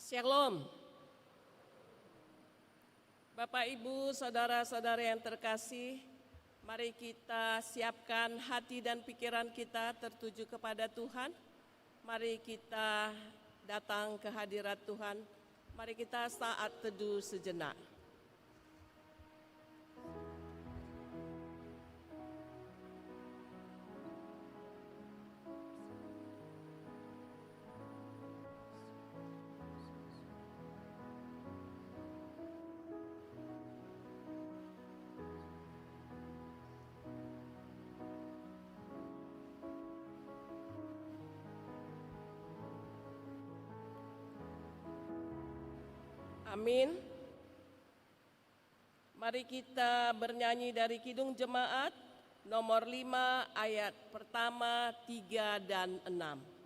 Shalom. Bapak, Ibu, saudara-saudara yang terkasih, mari kita siapkan hati dan pikiran kita tertuju kepada Tuhan. Mari kita datang ke hadirat Tuhan. Mari kita saat teduh sejenak. Amin. Mari kita bernyanyi dari Kidung Jemaat nomor 5 ayat pertama, 3 dan 6.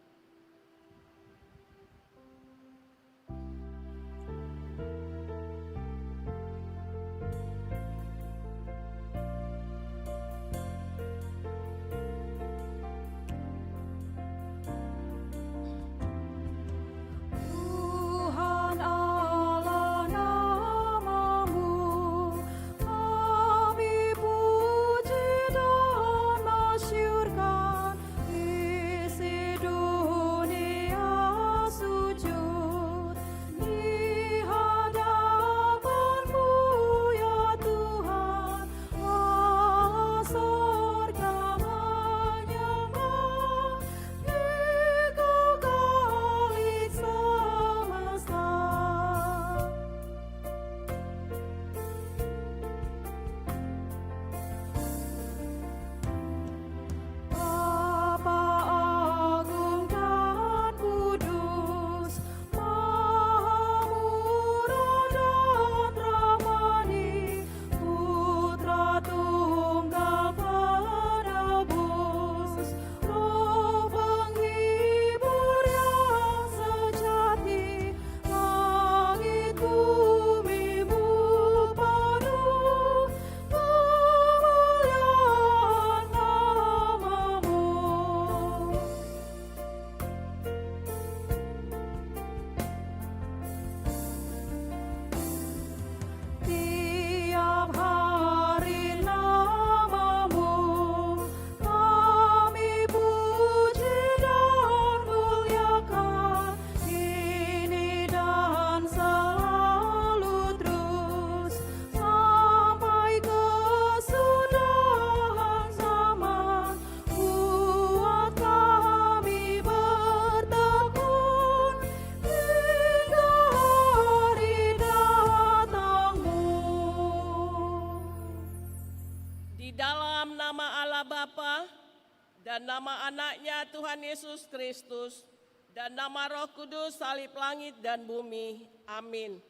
Dan nama anaknya Tuhan Yesus Kristus, dan nama Roh Kudus salib langit dan bumi. Amin.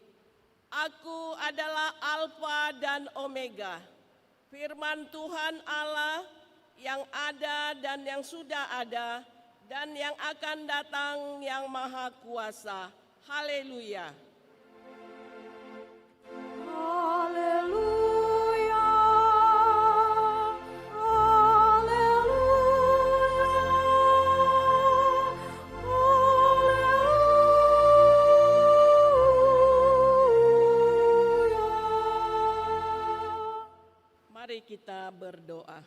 Aku adalah Alfa dan Omega, firman Tuhan Allah yang ada dan yang sudah ada, dan yang akan datang yang Maha Kuasa. Haleluya. Haleluya. Mari kita berdoa.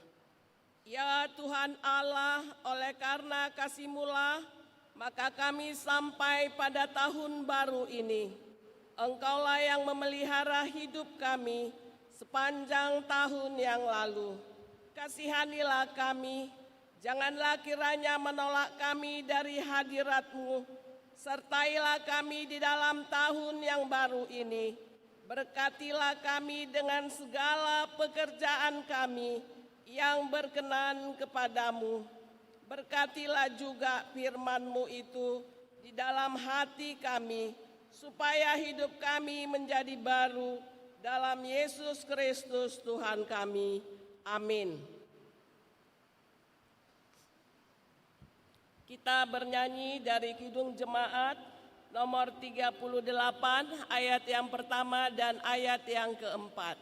Ya Tuhan Allah, oleh karena kasih-Mu-lah, maka kami sampai pada tahun baru ini. Engkaulah yang memelihara hidup kami sepanjang tahun yang lalu. Kasihanilah kami, janganlah kiranya menolak kami dari hadirat-Mu. Sertailah kami di dalam tahun yang baru ini. Berkatilah kami dengan segala pekerjaan kami yang berkenan kepadamu. Berkatilah juga firman-Mu itu di dalam hati kami, supaya hidup kami menjadi baru dalam Yesus Kristus Tuhan kami. Amin. Kita bernyanyi dari Kidung Jemaat nomor 38 ayat yang pertama dan ayat yang keempat.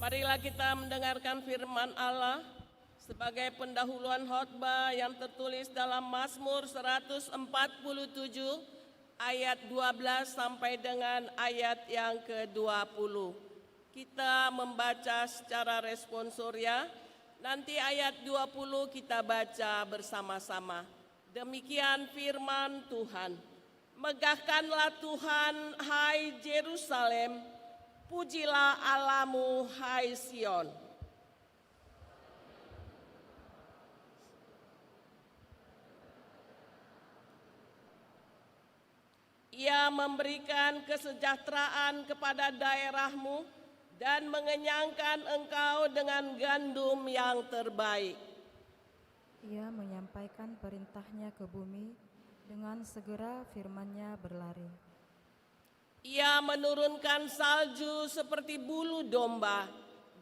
Marilah kita mendengarkan firman Allah sebagai pendahuluan khotbah yang tertulis dalam Mazmur 147 ayat 12 sampai dengan ayat yang ke-20. Kita membaca secara responsorial, nanti ayat 20 kita baca bersama-sama. Demikian firman Tuhan. Megahkanlah Tuhan, hai Yerusalem, pujilah Allahmu, hai Sion. Ia memberikan kesejahteraan kepada daerahmu dan mengenyangkan engkau dengan gandum yang terbaik. Ia menyampaikan perintahnya ke bumi, dengan segera firman-Nya berlari. Ia menurunkan salju seperti bulu domba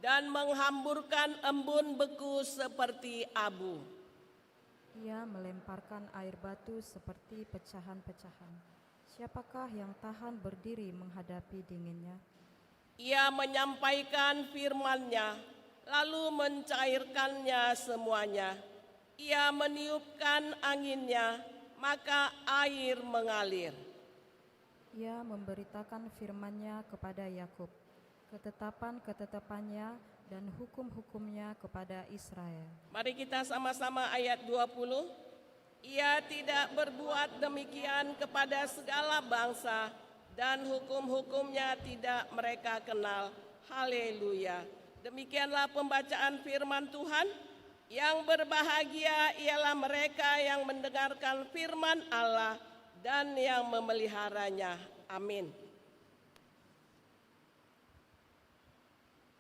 dan menghamburkan embun beku seperti abu. Ia melemparkan air batu seperti pecahan-pecahan. Siapakah yang tahan berdiri menghadapi dinginnya? Ia menyampaikan firman-Nya, lalu mencairkannya semuanya. Ia meniupkan anginnya, maka air mengalir. Ia memberitakan firman-Nya kepada Yakub, ketetapan-ketetapannya dan hukum-hukumnya kepada Israel. Mari kita sama-sama ayat 20. Ia tidak berbuat demikian kepada segala bangsa dan hukum-hukumnya tidak mereka kenal. Haleluya. Demikianlah pembacaan firman Tuhan. Yang berbahagia ialah mereka yang mendengarkan firman Allah dan yang memeliharanya. Amin.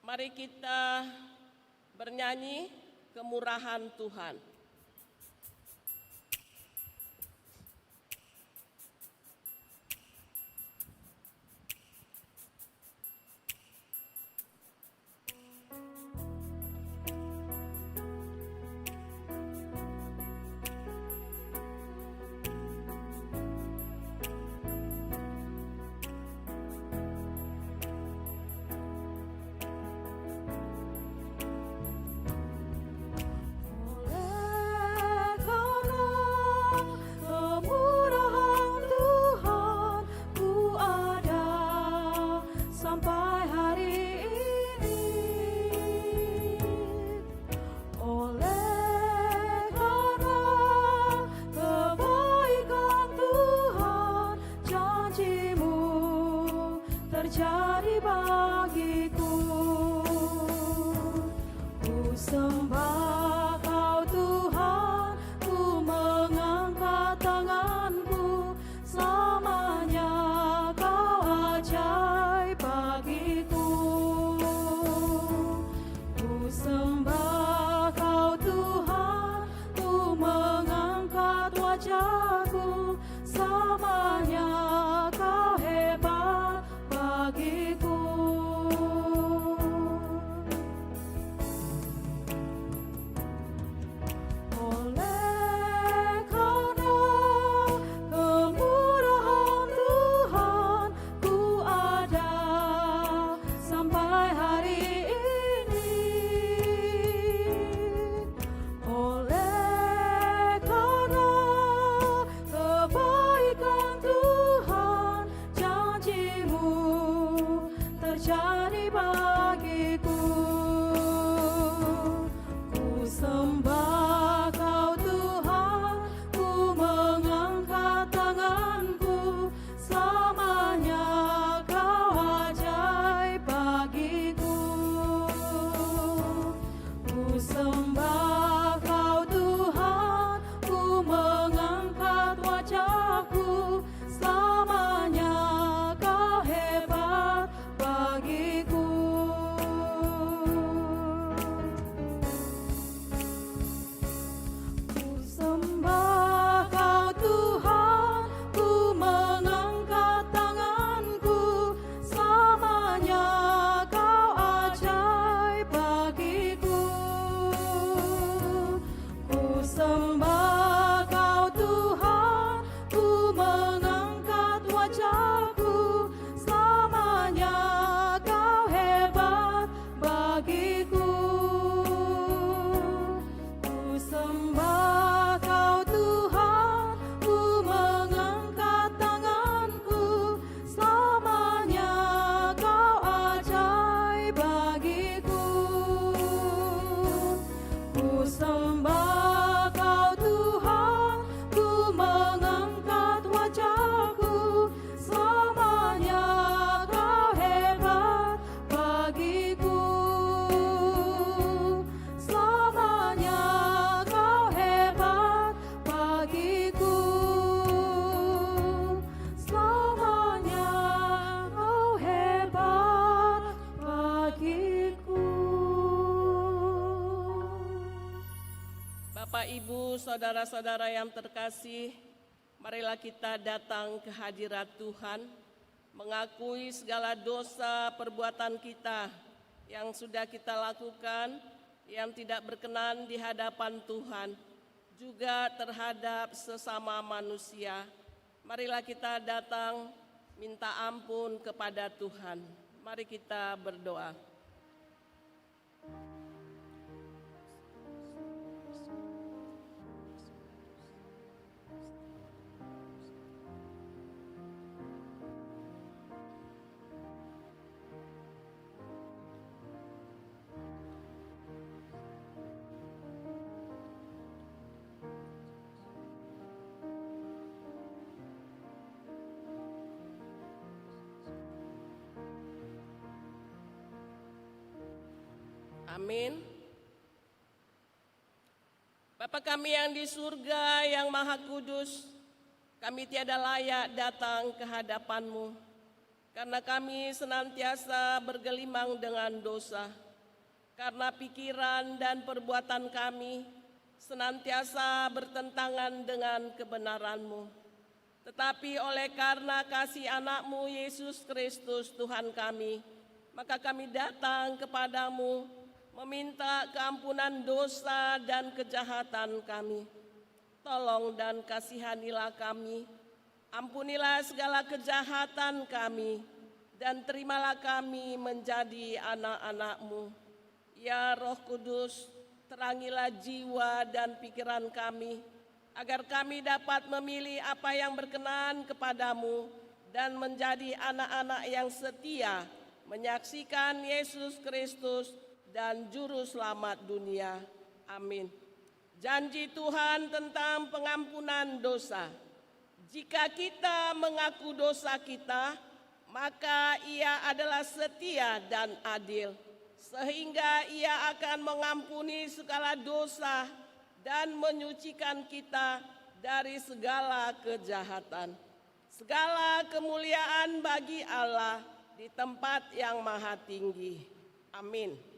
Mari kita bernyanyi kemurahan Tuhan. Oleh saudara-saudara yang terkasih, marilah kita datang ke hadirat Tuhan, mengakui segala dosa perbuatan kita yang sudah kita lakukan, yang tidak berkenan di hadapan Tuhan, juga terhadap sesama manusia. Marilah kita datang minta ampun kepada Tuhan. Mari kita berdoa. Amin. Bapa kami yang di surga yang maha kudus, kami tiada layak datang ke hadapan-Mu, karena kami senantiasa bergelimang dengan dosa, karena pikiran dan perbuatan kami senantiasa bertentangan dengan kebenaran-Mu. Tetapi oleh karena kasih anak-Mu Yesus Kristus Tuhan kami, maka kami datang kepadamu, meminta keampunan dosa dan kejahatan kami. Tolong dan kasihanilah kami, ampunilah segala kejahatan kami, dan terimalah kami menjadi anak-anak-Mu. Ya Roh Kudus, terangilah jiwa dan pikiran kami, agar kami dapat memilih apa yang berkenan kepadamu dan menjadi anak-anak yang setia, menyaksikan Yesus Kristus dan Juru Selamat dunia. Amin. Janji Tuhan tentang pengampunan dosa. Jika kita mengaku dosa kita, maka Ia adalah setia dan adil, sehingga Ia akan mengampuni segala dosa dan menyucikan kita dari segala kejahatan. Segala kemuliaan bagi Allah di tempat yang maha tinggi. Amin.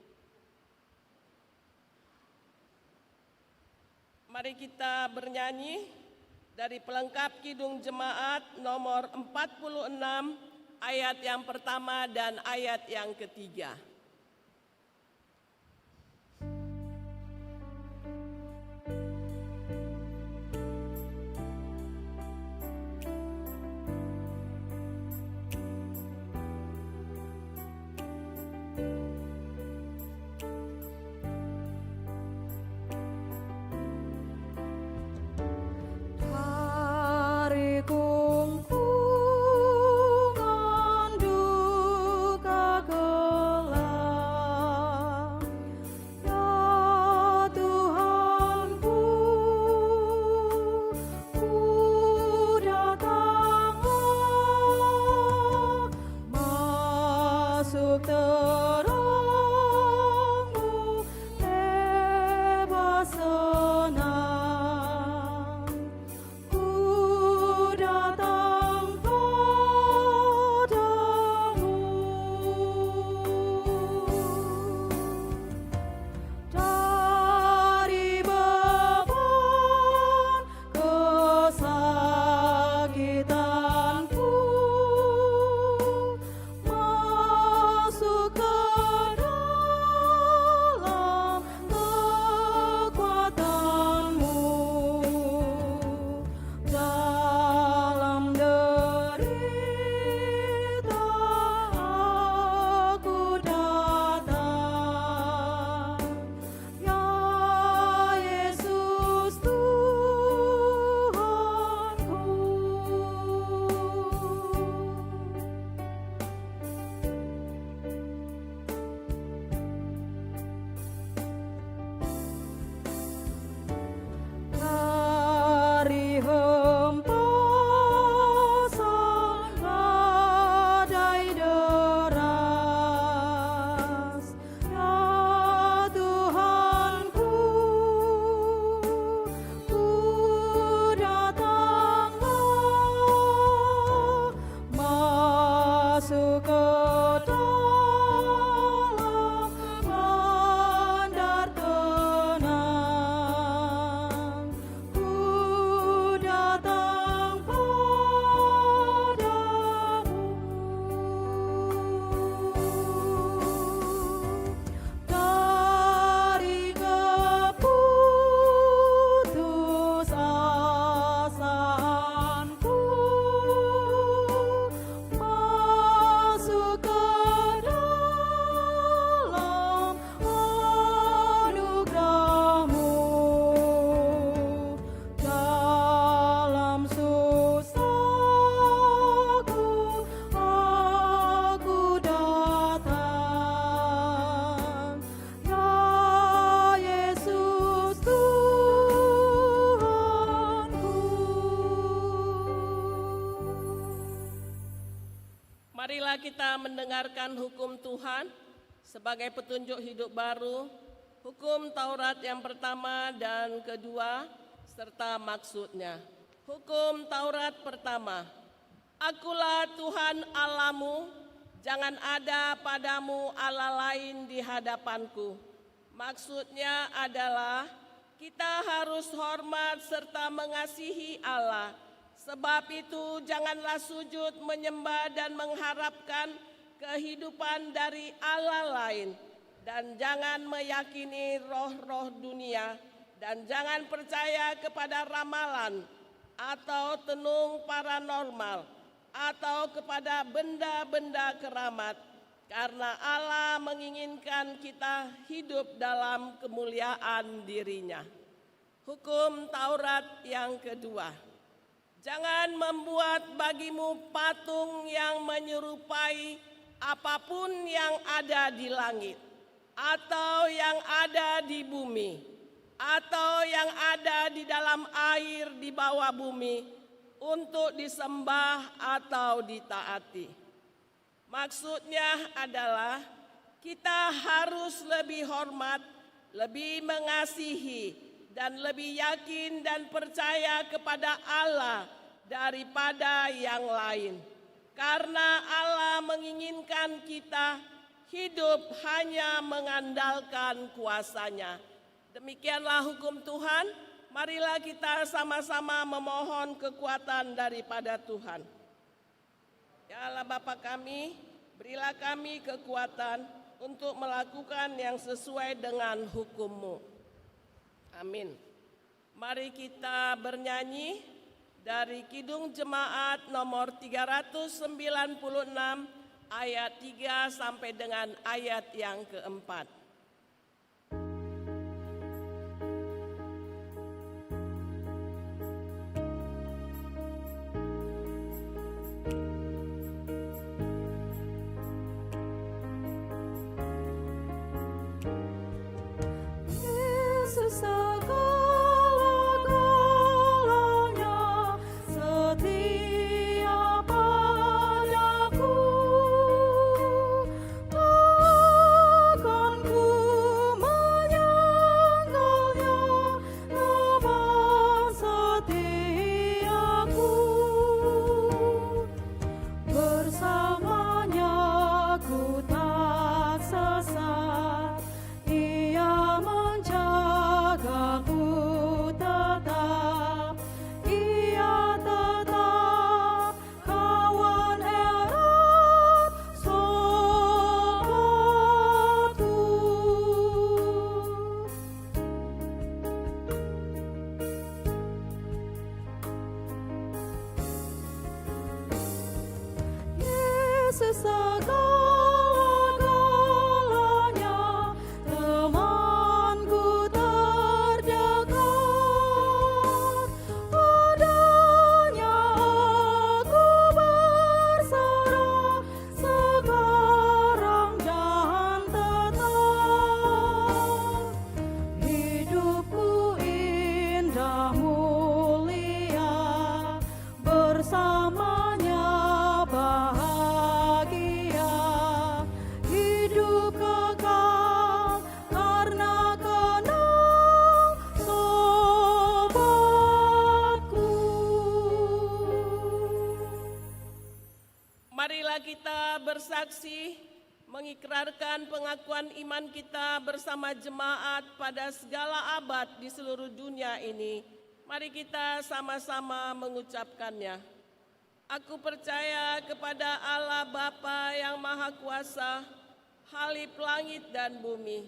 Mari kita bernyanyi dari pelengkap Kidung Jemaat nomor 46 ayat yang pertama dan ayat yang ketiga. Hari kumpulan duka gelap. kita mendengarkan hukum Tuhan sebagai petunjuk hidup baru, hukum Taurat yang pertama dan kedua, serta maksudnya. Hukum Taurat pertama, Akulah Tuhan Allahmu, jangan ada padamu Allah lain di hadapanku. Maksudnya adalah kita harus hormat serta mengasihi Allah. Sebab itu janganlah sujud menyembah dan mengharapkan kehidupan dari Allah lain. Dan jangan meyakini roh-roh dunia. Dan jangan percaya kepada ramalan atau tenung paranormal atau kepada benda-benda keramat. Karena Allah menginginkan kita hidup dalam kemuliaan dirinya. Hukum Taurat yang kedua. Jangan membuat bagimu patung yang menyerupai apapun yang ada di langit, atau yang ada di bumi, atau yang ada di dalam air di bawah bumi, untuk disembah atau ditaati. Maksudnya adalah kita harus lebih hormat, lebih mengasihi, dan lebih yakin dan percaya kepada Allah daripada yang lain. Karena Allah menginginkan kita hidup hanya mengandalkan kuasa-Nya. Demikianlah hukum Tuhan, marilah kita sama-sama memohon kekuatan daripada Tuhan. Ya Allah Bapa kami, berilah kami kekuatan untuk melakukan yang sesuai dengan hukum-Mu. Amin. Mari kita bernyanyi dari Kidung Jemaat nomor 396 ayat 3 sampai dengan ayat yang keempat. Segala-galanya setia padaku, takkan ku menyangkalnya teman setiaku. Bersamanya ku tak sesat, Ia menjagaku tetap, Ia tetap kawan erat sobatku. Yesus segala-galanya, temanku terdekat. Padanya aku berserah sekarang dan tetap. Hidupku indah mulia, bersamanya bahagia. Hidup kekal karena kenal sobatku. Marilah kita bersaksi mengikrarkan pengakuan iman kita bersama jemaat pada segala abad di seluruh dunia ini. Mari kita sama-sama mengucapkannya. Aku percaya kepada Allah Bapa yang Maha Kuasa, Khalif langit dan bumi.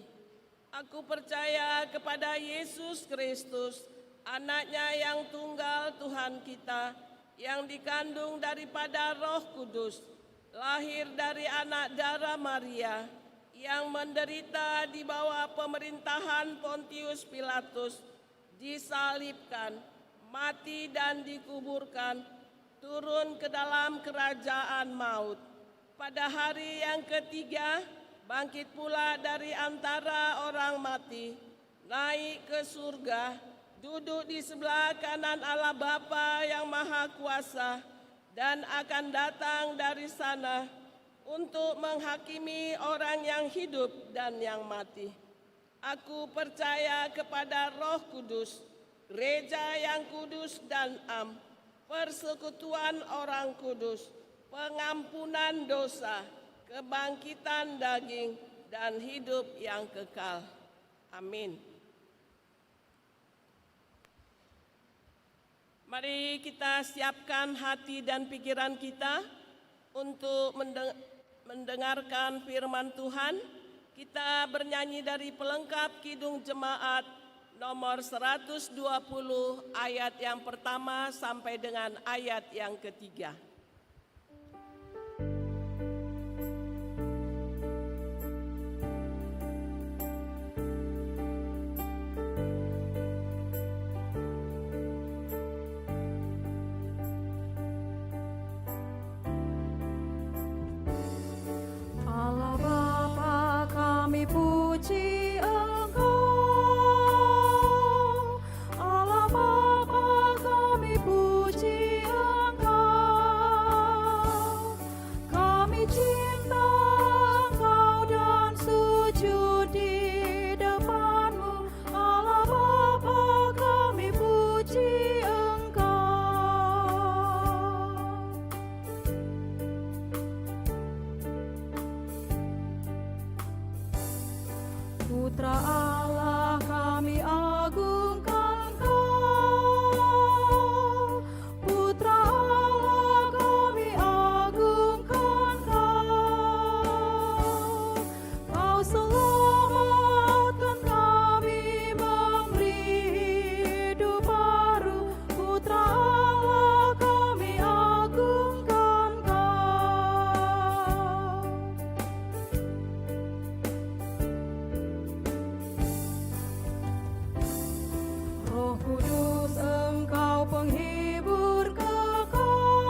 Aku percaya kepada Yesus Kristus, Anak-Nya yang tunggal Tuhan kita, yang dikandung daripada Roh Kudus, lahir dari anak darah Maria, yang menderita di bawah pemerintahan Pontius Pilatus, disalibkan, mati dan dikuburkan, turun ke dalam kerajaan maut. Pada hari yang ketiga, bangkit pula dari antara orang mati, naik ke surga, duduk di sebelah kanan Allah Bapa yang Maha Kuasa, dan akan datang dari sana untuk menghakimi orang yang hidup dan yang mati. Aku percaya kepada Roh Kudus, gereja yang kudus dan am, persekutuan orang kudus, pengampunan dosa, kebangkitan daging, dan hidup yang kekal. Amin. Mari kita siapkan hati dan pikiran kita untuk mendengarkan firman Tuhan. Kita bernyanyi dari pelengkap Kidung Jemaat nomor 120 ayat yang pertama sampai dengan ayat yang ketiga. Allah Bapa, kami puji Engkau. Allah Bapa, kami puji Engkau. Kami cinta Engkau dan sujud di depan-Mu. Allah Bapa, kami puji Engkau. Putra Allah, kami agungkan Kau. Putra Allah, kami agungkan Kau. Kau selamatkan kami, memberi hidup baru. Putra Allah, kami agungkan Kau. Roh Kudus, Engkau penghibur kekal.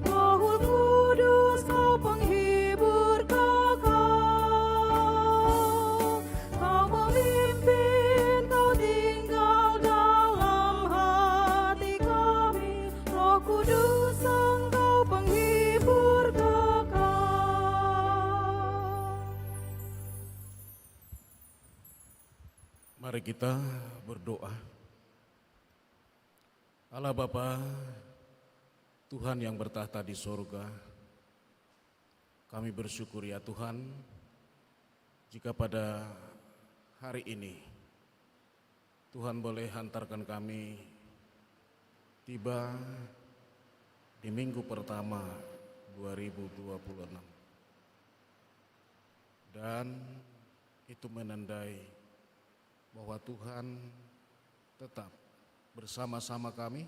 Roh Kudus, Kau penghibur kekal. Kau memimpin, Kau tinggal dalam hati kami. Roh Kudus, Engkau penghibur kekal. Mari kita berdoa. Allah Bapa, Tuhan yang bertahta di sorga, kami bersyukur ya Tuhan, jika pada hari ini Tuhan boleh hantarkan kami tiba di minggu pertama 2026. Dan itu menandai bahwa Tuhan tetap bersama-sama kami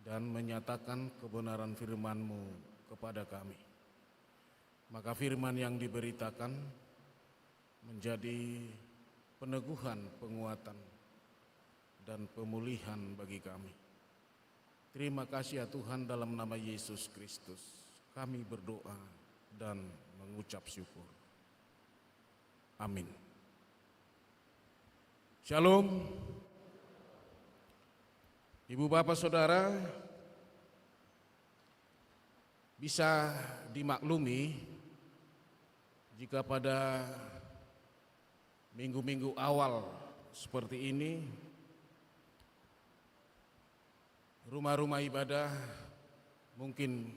dan menyatakan kebenaran firman-Mu kepada kami. Maka firman yang diberitakan menjadi peneguhan, penguatan, dan pemulihan bagi kami. Terima kasih ya Tuhan, dalam nama Yesus Kristus kami berdoa dan mengucap syukur. Amin. Shalom. Ibu bapak saudara, bisa dimaklumi jika pada minggu-minggu awal seperti ini rumah-rumah ibadah mungkin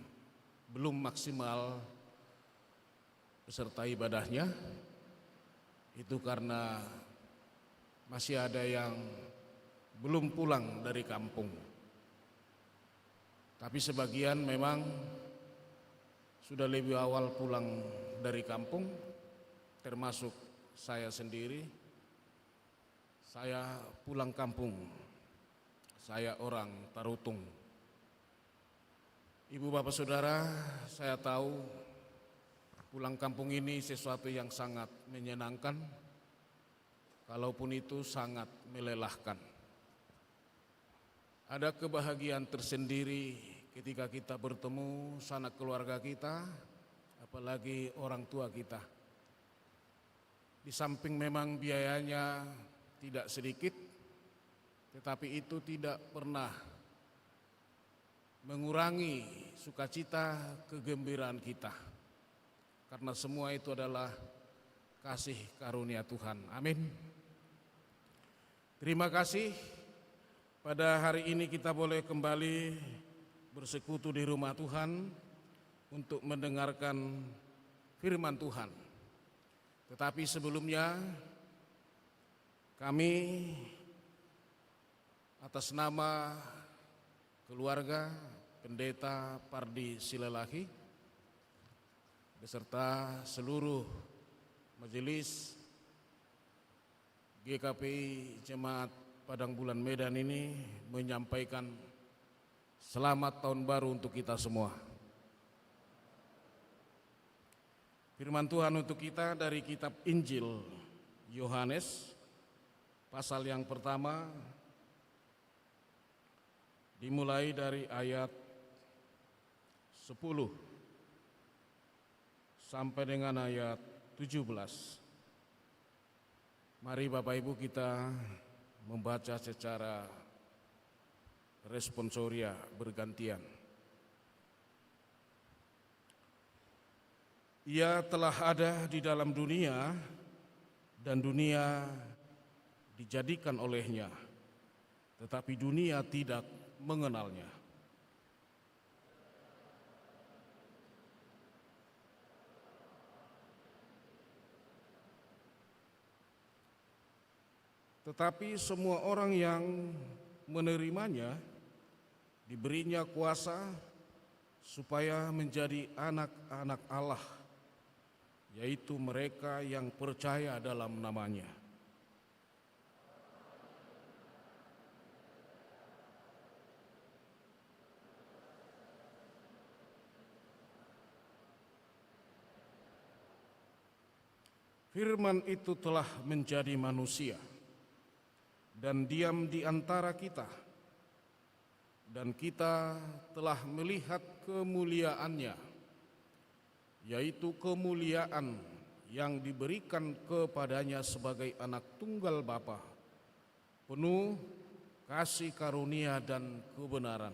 belum maksimal peserta ibadahnya. Itu karena masih ada yang belum pulang dari kampung. Tapi sebagian memang sudah lebih awal pulang dari kampung, termasuk saya sendiri. Saya pulang kampung, saya orang Tarutung. Ibu bapak saudara, saya tahu pulang kampung ini sesuatu yang sangat menyenangkan, kalaupun itu sangat melelahkan. Ada kebahagiaan tersendiri ketika kita bertemu sanak keluarga kita, apalagi orang tua kita. Di samping memang biayanya tidak sedikit, tetapi itu tidak pernah mengurangi sukacita kegembiraan kita. Karena semua itu adalah kasih karunia Tuhan. Amin. Terima kasih. Pada hari ini kita boleh kembali bersekutu di rumah Tuhan untuk mendengarkan firman Tuhan. Tetapi sebelumnya kami atas nama keluarga Pendeta Pardi Silalahi beserta seluruh majelis GKPI Jemaat Padang Bulan Medan ini menyampaikan selamat tahun baru untuk kita semua. Firman Tuhan untuk kita dari kitab Injil Yohanes pasal yang pertama dimulai dari ayat 10 sampai dengan ayat 17. Mari Bapak Ibu kita membaca secara responsoria bergantian. Ia telah ada di dalam dunia dan dunia dijadikan olehnya, tetapi dunia tidak mengenalnya. Tetapi semua orang yang menerimanya diberinya kuasa supaya menjadi anak-anak Allah, yaitu mereka yang percaya dalam namanya. Firman itu telah menjadi manusia dan diam di antara kita, dan kita telah melihat kemuliaannya, yaitu kemuliaan yang diberikan kepadanya sebagai anak tunggal Bapa, penuh kasih karunia dan kebenaran.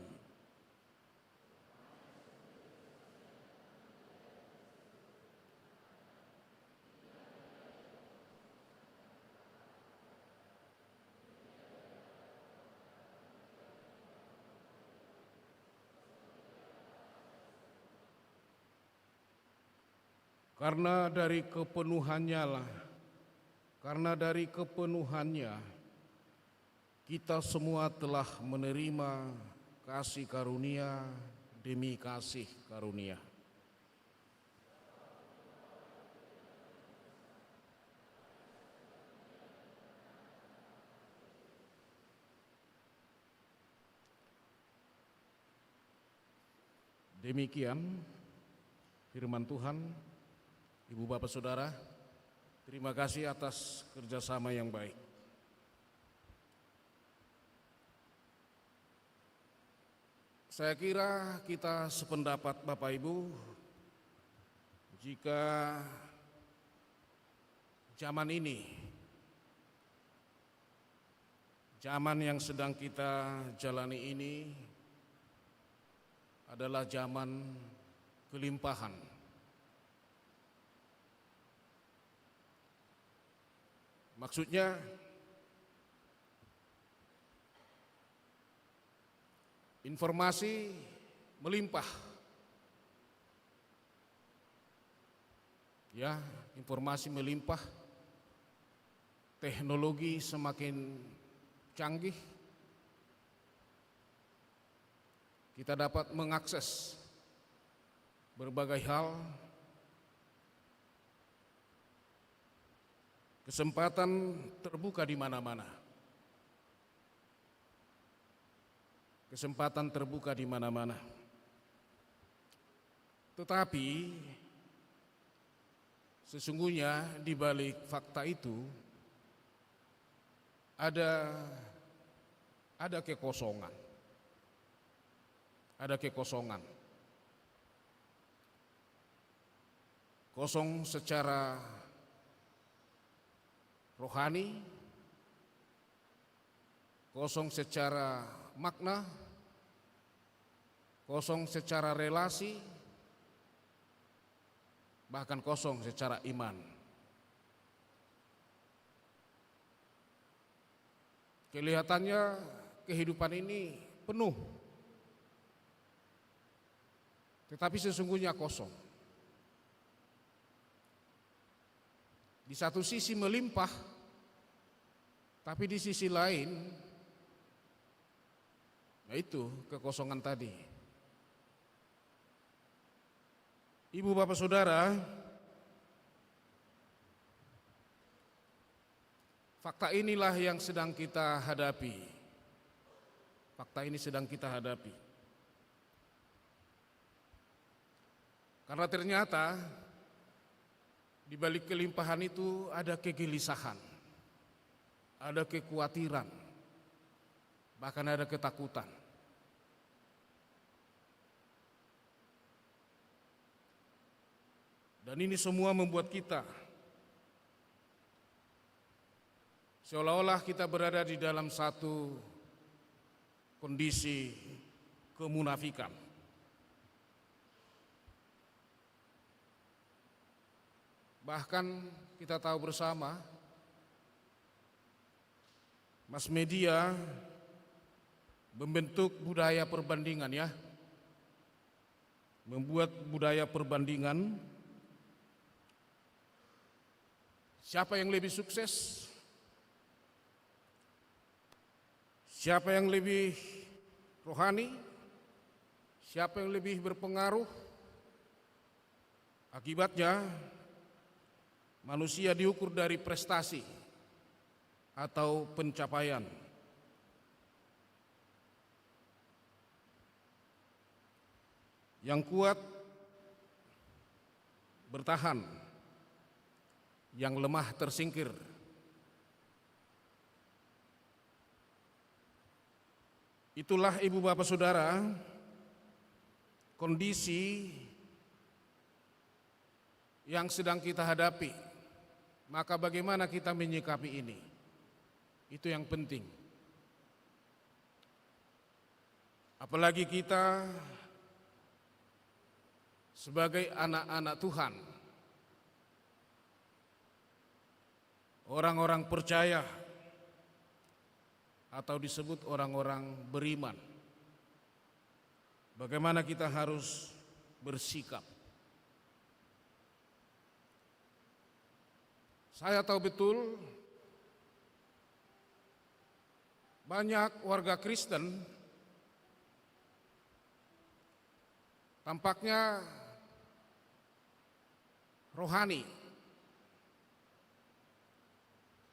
Karena dari kepenuhannya kita semua telah menerima kasih karunia demi kasih karunia. Demikian firman Tuhan. Ibu Bapak Saudara, terima kasih atas kerjasama yang baik. Saya kira kita sependapat Bapak Ibu, jika zaman ini, zaman yang sedang kita jalani ini adalah zaman kelimpahan. Maksudnya informasi melimpah. Ya, informasi melimpah. Teknologi semakin canggih. Kita dapat mengakses berbagai hal. Kesempatan terbuka di mana-mana. Kesempatan terbuka di mana-mana. Tetapi sesungguhnya di balik fakta itu ada kekosongan. Ada kekosongan. Kosong secara rohani, kosong secara makna, kosong secara relasi, bahkan kosong secara iman. Kelihatannya kehidupan ini penuh, tetapi sesungguhnya kosong. Di satu sisi melimpah, tapi di sisi lain, yaitu kekosongan tadi. Ibu, bapak, saudara, fakta inilah yang sedang kita hadapi. Fakta ini sedang kita hadapi. Karena ternyata di balik kelimpahan itu ada kegelisahan, ada kekhawatiran, bahkan ada ketakutan. Dan ini semua membuat kita seolah-olah kita berada di dalam satu kondisi kemunafikan. Bahkan kita tahu bersama, mass media membentuk budaya perbandingan, ya. Membuat budaya perbandingan. Siapa yang lebih sukses? Siapa yang lebih rohani? Siapa yang lebih berpengaruh? Akibatnya manusia diukur dari prestasi atau pencapaian. Yang kuat bertahan, yang lemah tersingkir. Itulah ibu bapak saudara kondisi yang sedang kita hadapi. Maka bagaimana kita menyikapi ini? Itu yang penting. Apalagi kita sebagai anak-anak Tuhan, orang-orang percaya atau disebut orang-orang beriman. Bagaimana kita harus bersikap? Saya tahu betul banyak warga Kristen tampaknya rohani,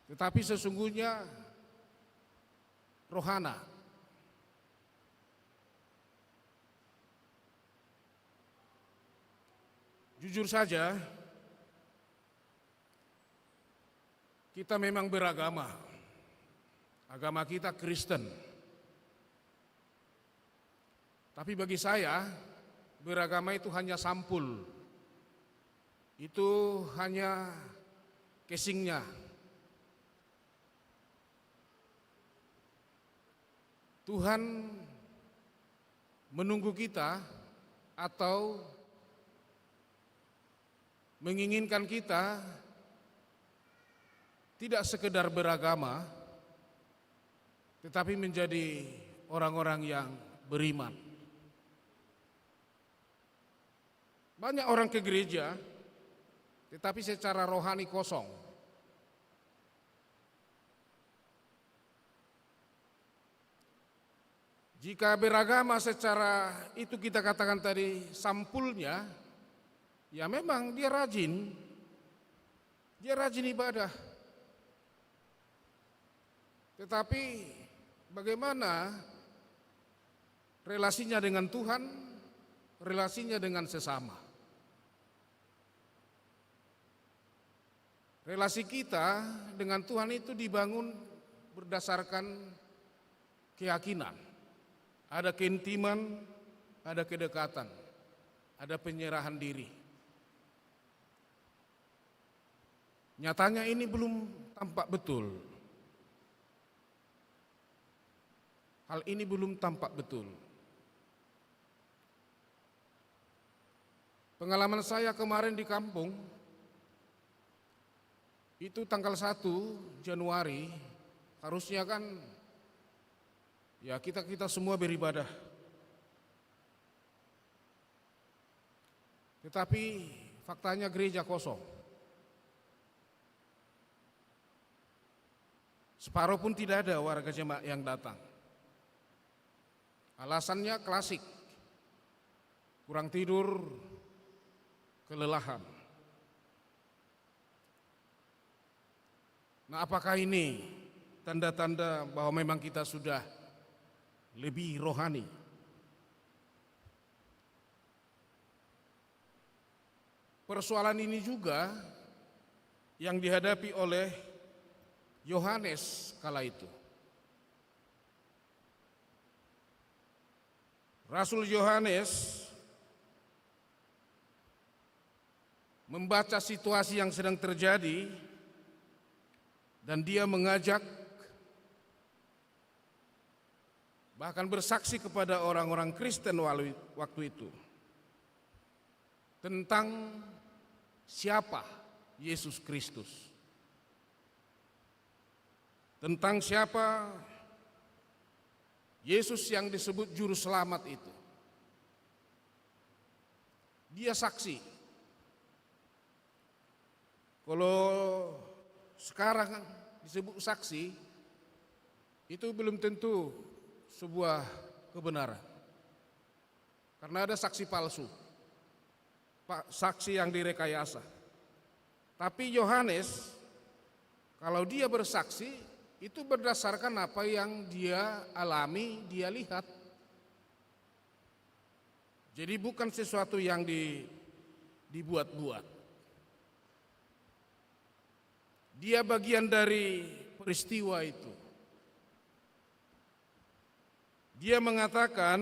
tetapi sesungguhnya rohana. Jujur saja, kita memang beragama. Agama kita Kristen. Tapi bagi saya, beragama itu hanya sampul. Itu hanya casingnya. Tuhan menunggu kita atau menginginkan kita tidak sekedar beragama, tetapi menjadi orang-orang yang beriman. Banyak orang ke gereja, tetapi secara rohani kosong. Jika beragama secara itu kita katakan tadi sampulnya, ya memang dia rajin ibadah. Tetapi bagaimana relasinya dengan Tuhan, relasinya dengan sesama? Relasi kita dengan Tuhan itu dibangun berdasarkan keyakinan. Ada keintiman, ada kedekatan, ada penyerahan diri. Nyatanya ini belum tampak betul. Hal ini belum tampak betul. Pengalaman saya kemarin di kampung, itu tanggal 1 Januari, harusnya kan ya kita semua beribadah. Tetapi faktanya gereja kosong. Separuh pun tidak ada warga jemaat yang datang. Alasannya klasik, kurang tidur, kelelahan. Nah, apakah ini tanda-tanda bahwa memang kita sudah lebih rohani? Persoalan ini juga yang dihadapi oleh Yohanes kala itu. Rasul Yohanes membaca situasi yang sedang terjadi dan dia mengajak, bahkan bersaksi kepada orang-orang Kristen waktu itu tentang siapa Yesus Kristus, tentang siapa Yesus yang disebut juru selamat itu. Dia saksi. Kalau sekarang disebut saksi, itu belum tentu sebuah kebenaran. Karena ada saksi palsu, saksi yang direkayasa. Tapi Yohanes, kalau dia bersaksi, itu berdasarkan apa yang dia alami, dia lihat. Jadi bukan sesuatu yang dibuat-buat. Dia bagian dari peristiwa itu. Dia mengatakan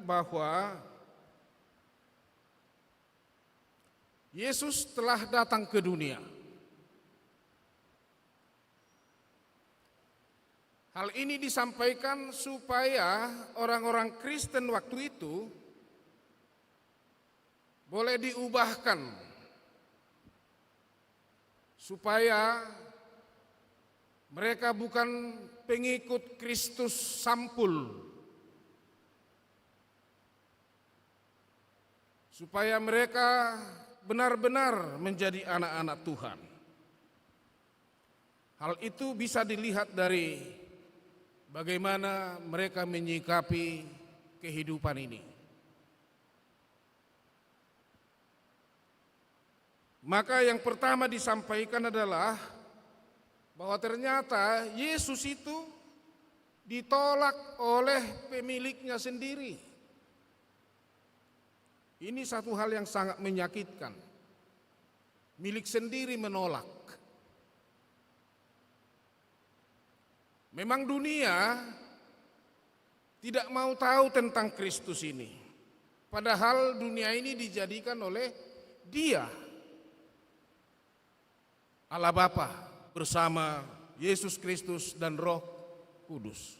bahwa Yesus telah datang ke dunia. Hal ini disampaikan supaya orang-orang Kristen waktu itu boleh diubahkan, supaya mereka bukan pengikut Kristus sampul, supaya mereka benar-benar menjadi anak-anak Tuhan. Hal itu bisa dilihat dari bagaimana mereka menyikapi kehidupan ini. Maka yang pertama disampaikan adalah bahwa ternyata Yesus itu ditolak oleh pemiliknya sendiri. Ini satu hal yang sangat menyakitkan. Milik sendiri menolak. Memang dunia tidak mau tahu tentang Kristus ini. Padahal dunia ini dijadikan oleh Dia, Allah Bapa bersama Yesus Kristus dan Roh Kudus.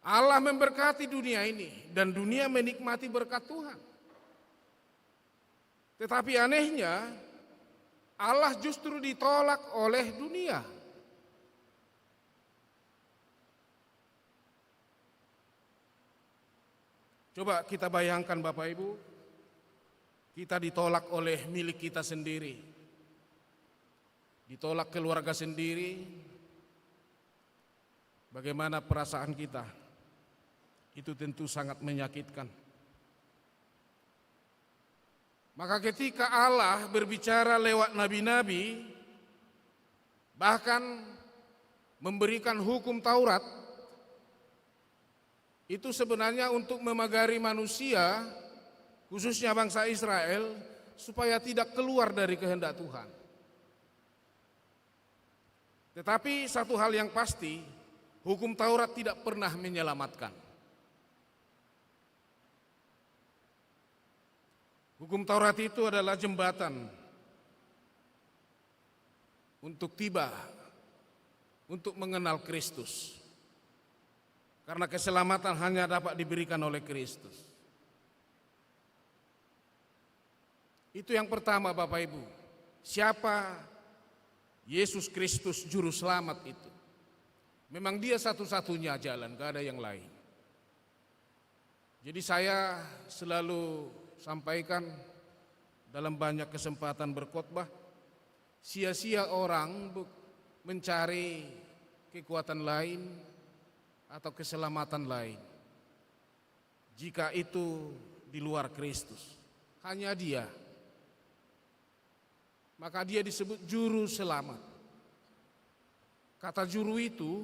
Allah memberkati dunia ini dan dunia menikmati berkat Tuhan. Tetapi anehnya Allah justru ditolak oleh dunia. Coba kita bayangkan Bapak Ibu, kita ditolak oleh milik kita sendiri, ditolak keluarga sendiri, bagaimana perasaan kita? Itu tentu sangat menyakitkan. Maka ketika Allah berbicara lewat nabi-nabi, bahkan memberikan hukum Taurat, itu sebenarnya untuk memagari manusia, khususnya bangsa Israel, supaya tidak keluar dari kehendak Tuhan. Tetapi satu hal yang pasti, hukum Taurat tidak pernah menyelamatkan. Hukum Taurat itu adalah jembatan untuk tiba, untuk mengenal Kristus. Karena keselamatan hanya dapat diberikan oleh Kristus. Itu yang pertama Bapak Ibu. Siapa Yesus Kristus Juru Selamat itu? Memang dia satu-satunya jalan, gak ada yang lain. Jadi saya selalu sampaikan dalam banyak kesempatan berkhotbah, sia-sia orang mencari kekuatan lain atau keselamatan lain. Jika itu di luar Kristus, hanya Dia, maka Dia disebut Juru Selamat. Kata juru itu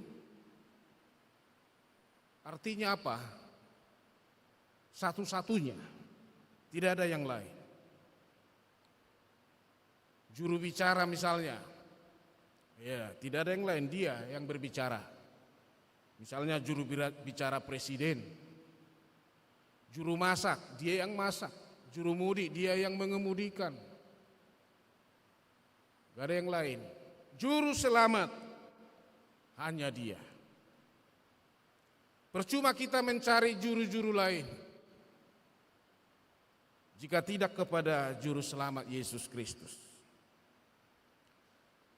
artinya apa? Satu-satunya, tidak ada yang lain. Juru bicara misalnya, ya tidak ada yang lain, Dia yang berbicara. Misalnya juru bicara presiden, juru masak, Dia yang masak, juru mudi, Dia yang mengemudikan. Gak ada yang lain. Juru selamat hanya Dia. Percuma kita mencari juru-juru lain jika tidak kepada juru selamat Yesus Kristus.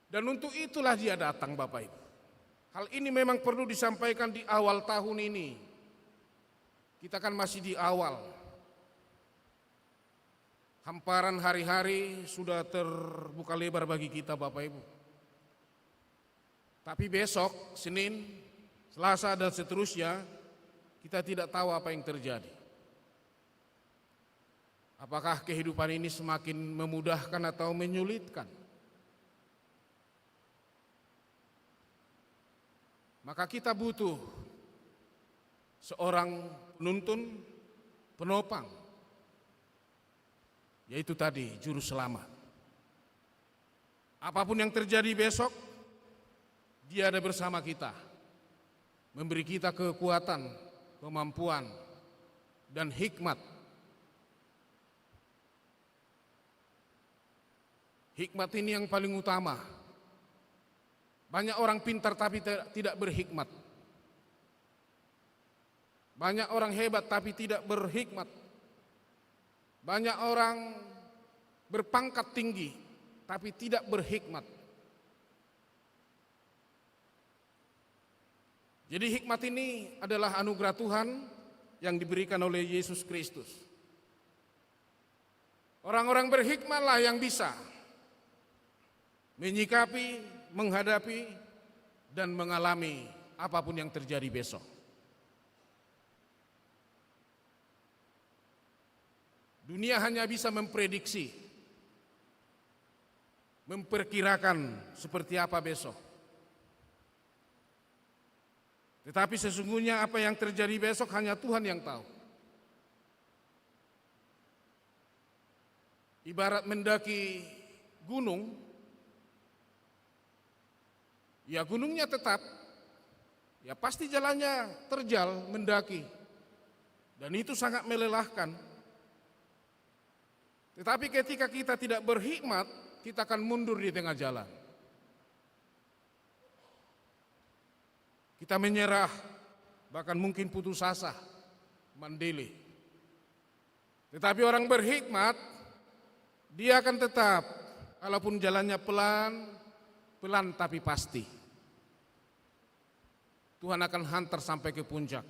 Dan untuk itulah Dia datang Bapak Ibu. Hal ini memang perlu disampaikan di awal tahun ini. Kita kan masih di awal. Hamparan hari-hari sudah terbuka lebar bagi kita Bapak Ibu. Tapi besok, Senin, Selasa dan seterusnya, kita tidak tahu apa yang terjadi. Apakah kehidupan ini semakin memudahkan atau menyulitkan? Maka kita butuh seorang penuntun, penopang, yaitu tadi juru selamat. Apapun yang terjadi besok, Dia ada bersama kita, memberi kita kekuatan, kemampuan, dan hikmat. Hikmat ini yang paling utama. Banyak orang pintar tapi tidak berhikmat. Banyak orang hebat tapi tidak berhikmat. Banyak orang berpangkat tinggi tapi tidak berhikmat. Jadi hikmat ini adalah anugerah Tuhan yang diberikan oleh Yesus Kristus. Orang-orang berhikmatlah yang bisa menyikapi, menghadapi, dan mengalami apapun yang terjadi besok. Dunia hanya bisa memprediksi, memperkirakan seperti apa besok. Tetapi sesungguhnya apa yang terjadi besok hanya Tuhan yang tahu. Ibarat mendaki gunung, ya gunungnya tetap, ya pasti jalannya terjal mendaki. Dan itu sangat melelahkan. Tetapi ketika kita tidak berhikmat, kita akan mundur di tengah jalan. Kita menyerah, bahkan mungkin putus asa, mandiri. Tetapi orang berhikmat, dia akan tetap, walaupun jalannya pelan tapi pasti. Tuhan akan hantar sampai ke puncak.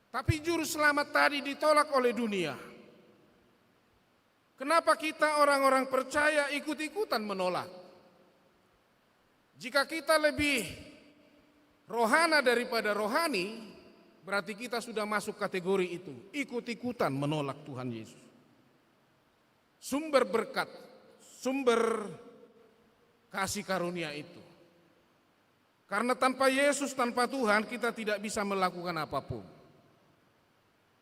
Tapi juru selamat tadi ditolak oleh dunia. Kenapa kita orang-orang percaya ikut-ikutan menolak? Jika kita lebih rohana daripada rohani, berarti kita sudah masuk kategori itu, ikut-ikutan menolak Tuhan Yesus. Sumber berkat, sumber kasih karunia itu. Karena tanpa Yesus, tanpa Tuhan, kita tidak bisa melakukan apapun.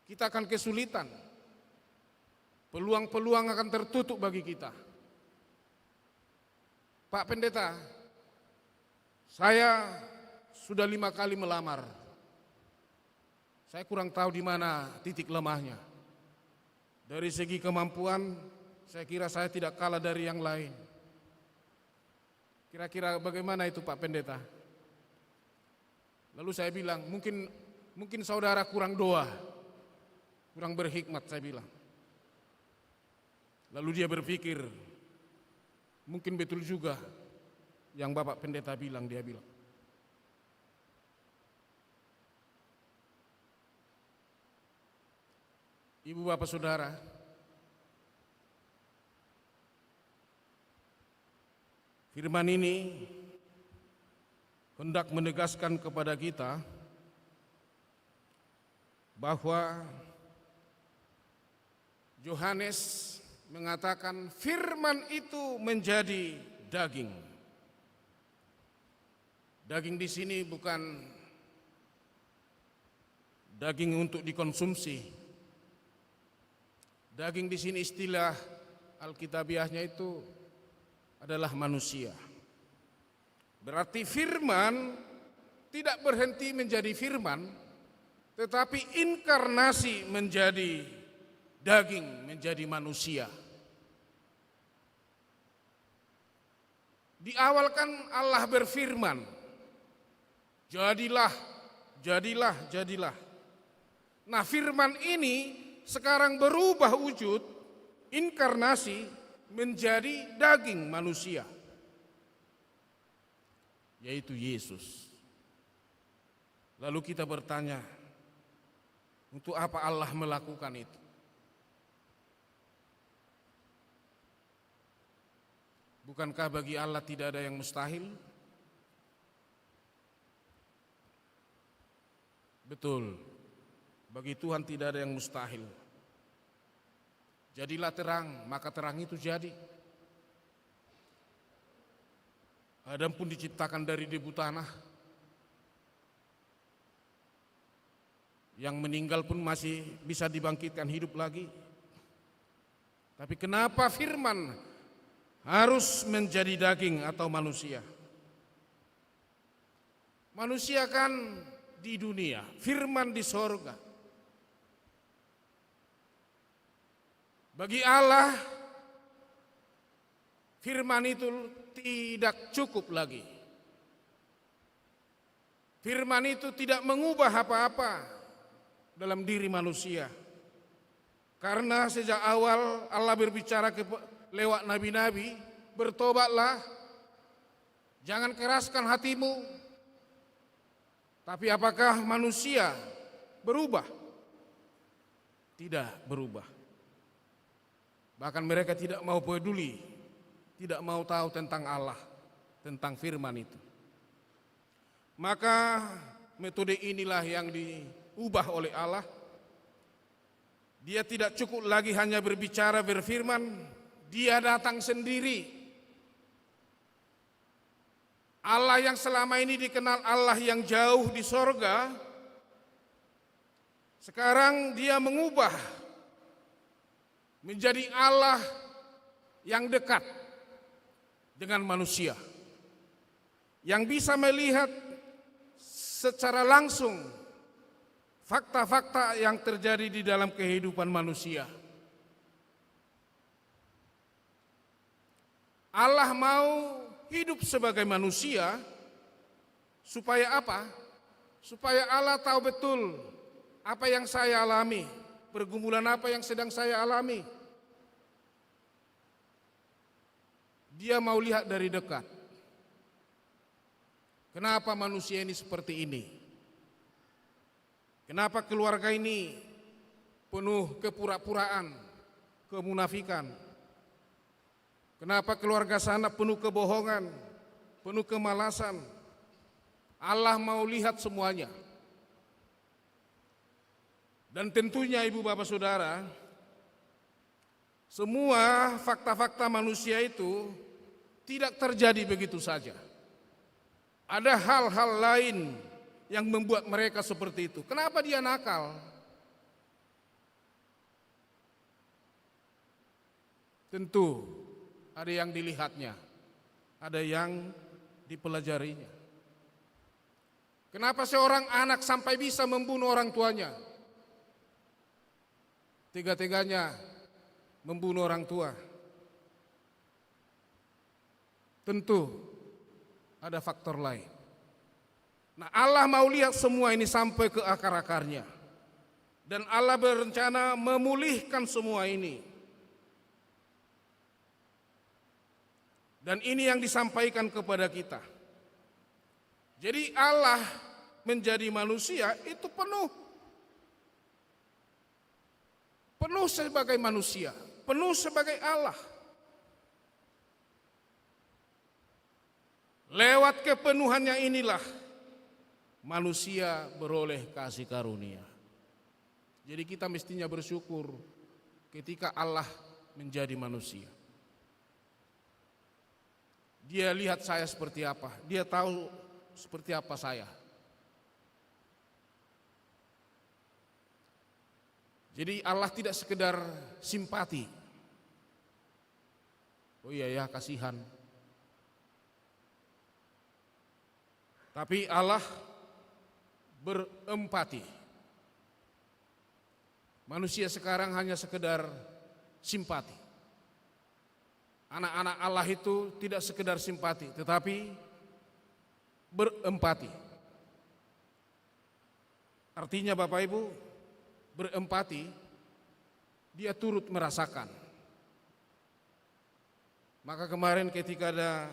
Kita akan kesulitan. Peluang-peluang akan tertutup bagi kita. Pak Pendeta, saya sudah 5 kali melamar. Saya kurang tahu di mana titik lemahnya. Dari segi kemampuan, saya kira saya tidak kalah dari yang lain. Kira-kira bagaimana itu Pak Pendeta? Lalu saya bilang, mungkin saudara kurang doa, kurang berhikmat, saya bilang. Lalu dia berpikir, mungkin betul juga yang Bapak Pendeta bilang, dia bilang. Ibu bapak saudara, firman ini hendak menegaskan kepada kita bahwa Yohanes mengatakan firman itu menjadi daging. Daging di sini bukan daging untuk dikonsumsi. Daging di sini istilah Alkitabiahnya itu adalah manusia. Berarti firman tidak berhenti menjadi firman, tetapi inkarnasi menjadi daging, menjadi manusia. Di awal kan Allah berfirman, jadilah, jadilah, jadilah. Nah, firman ini sekarang berubah wujud, inkarnasi menjadi daging manusia, yaitu Yesus. Lalu kita bertanya, untuk apa Allah melakukan itu? Bukankah bagi Allah tidak ada yang mustahil? Betul, bagi Tuhan tidak ada yang mustahil. Jadilah terang, maka terang itu jadi. Adam pun diciptakan dari debu tanah. Yang meninggal pun masih bisa dibangkitkan hidup lagi. Tapi kenapa firman harus menjadi daging atau manusia? Manusia kan di dunia, firman di sorga. Bagi Allah, firman itu tidak cukup lagi. Firman itu tidak mengubah apa-apa dalam diri manusia. Karena sejak awal Allah berbicara lewat nabi-nabi, bertobatlah, jangan keraskan hatimu. Tapi apakah manusia berubah? Tidak berubah. Bahkan mereka tidak mau peduli, tidak mau tahu tentang Allah, tentang firman itu. Maka metode inilah yang diubah oleh Allah. Dia tidak cukup lagi hanya berbicara, berfirman, dia datang sendiri. Allah yang selama ini dikenal Allah yang jauh di sorga, sekarang dia mengubah menjadi Allah yang dekat dengan manusia, yang bisa melihat secara langsung fakta-fakta yang terjadi di dalam kehidupan manusia. Allah mau hidup sebagai manusia supaya apa? Supaya Allah tahu betul apa yang saya alami, pergumulan apa yang sedang saya alami. Dia mau lihat dari dekat. Kenapa manusia ini seperti ini? Kenapa keluarga ini penuh kepura-puraan, kemunafikan? Kenapa keluarga sana penuh kebohongan, penuh kemalasan? Allah mau lihat semuanya. Dan tentunya ibu bapak saudara, semua fakta-fakta manusia itu tidak terjadi begitu saja. Ada hal-hal lain yang membuat mereka seperti itu. Kenapa dia nakal? Tentu ada yang dilihatnya, ada yang dipelajarinya. Kenapa seorang anak sampai bisa membunuh orang tuanya? Tega-teganya membunuh orang tua. Tentu ada faktor lain. Nah, Allah mau lihat semua ini sampai ke akar-akarnya. Dan Allah berencana memulihkan semua ini. Dan ini yang disampaikan kepada kita. Jadi Allah menjadi manusia itu penuh. Penuh sebagai manusia, penuh sebagai Allah. Lewat kepenuhannya inilah manusia beroleh kasih karunia. Jadi kita mestinya bersyukur ketika Allah menjadi manusia. Dia lihat saya seperti apa, dia tahu seperti apa saya. Jadi Allah tidak sekedar simpati. Oh iya ya, kasihan. Tapi Allah berempati. Manusia sekarang hanya sekedar simpati. Anak-anak Allah itu tidak sekedar simpati, tetapi berempati. Artinya Bapak Ibu, berempati, dia turut merasakan. Maka kemarin ketika ada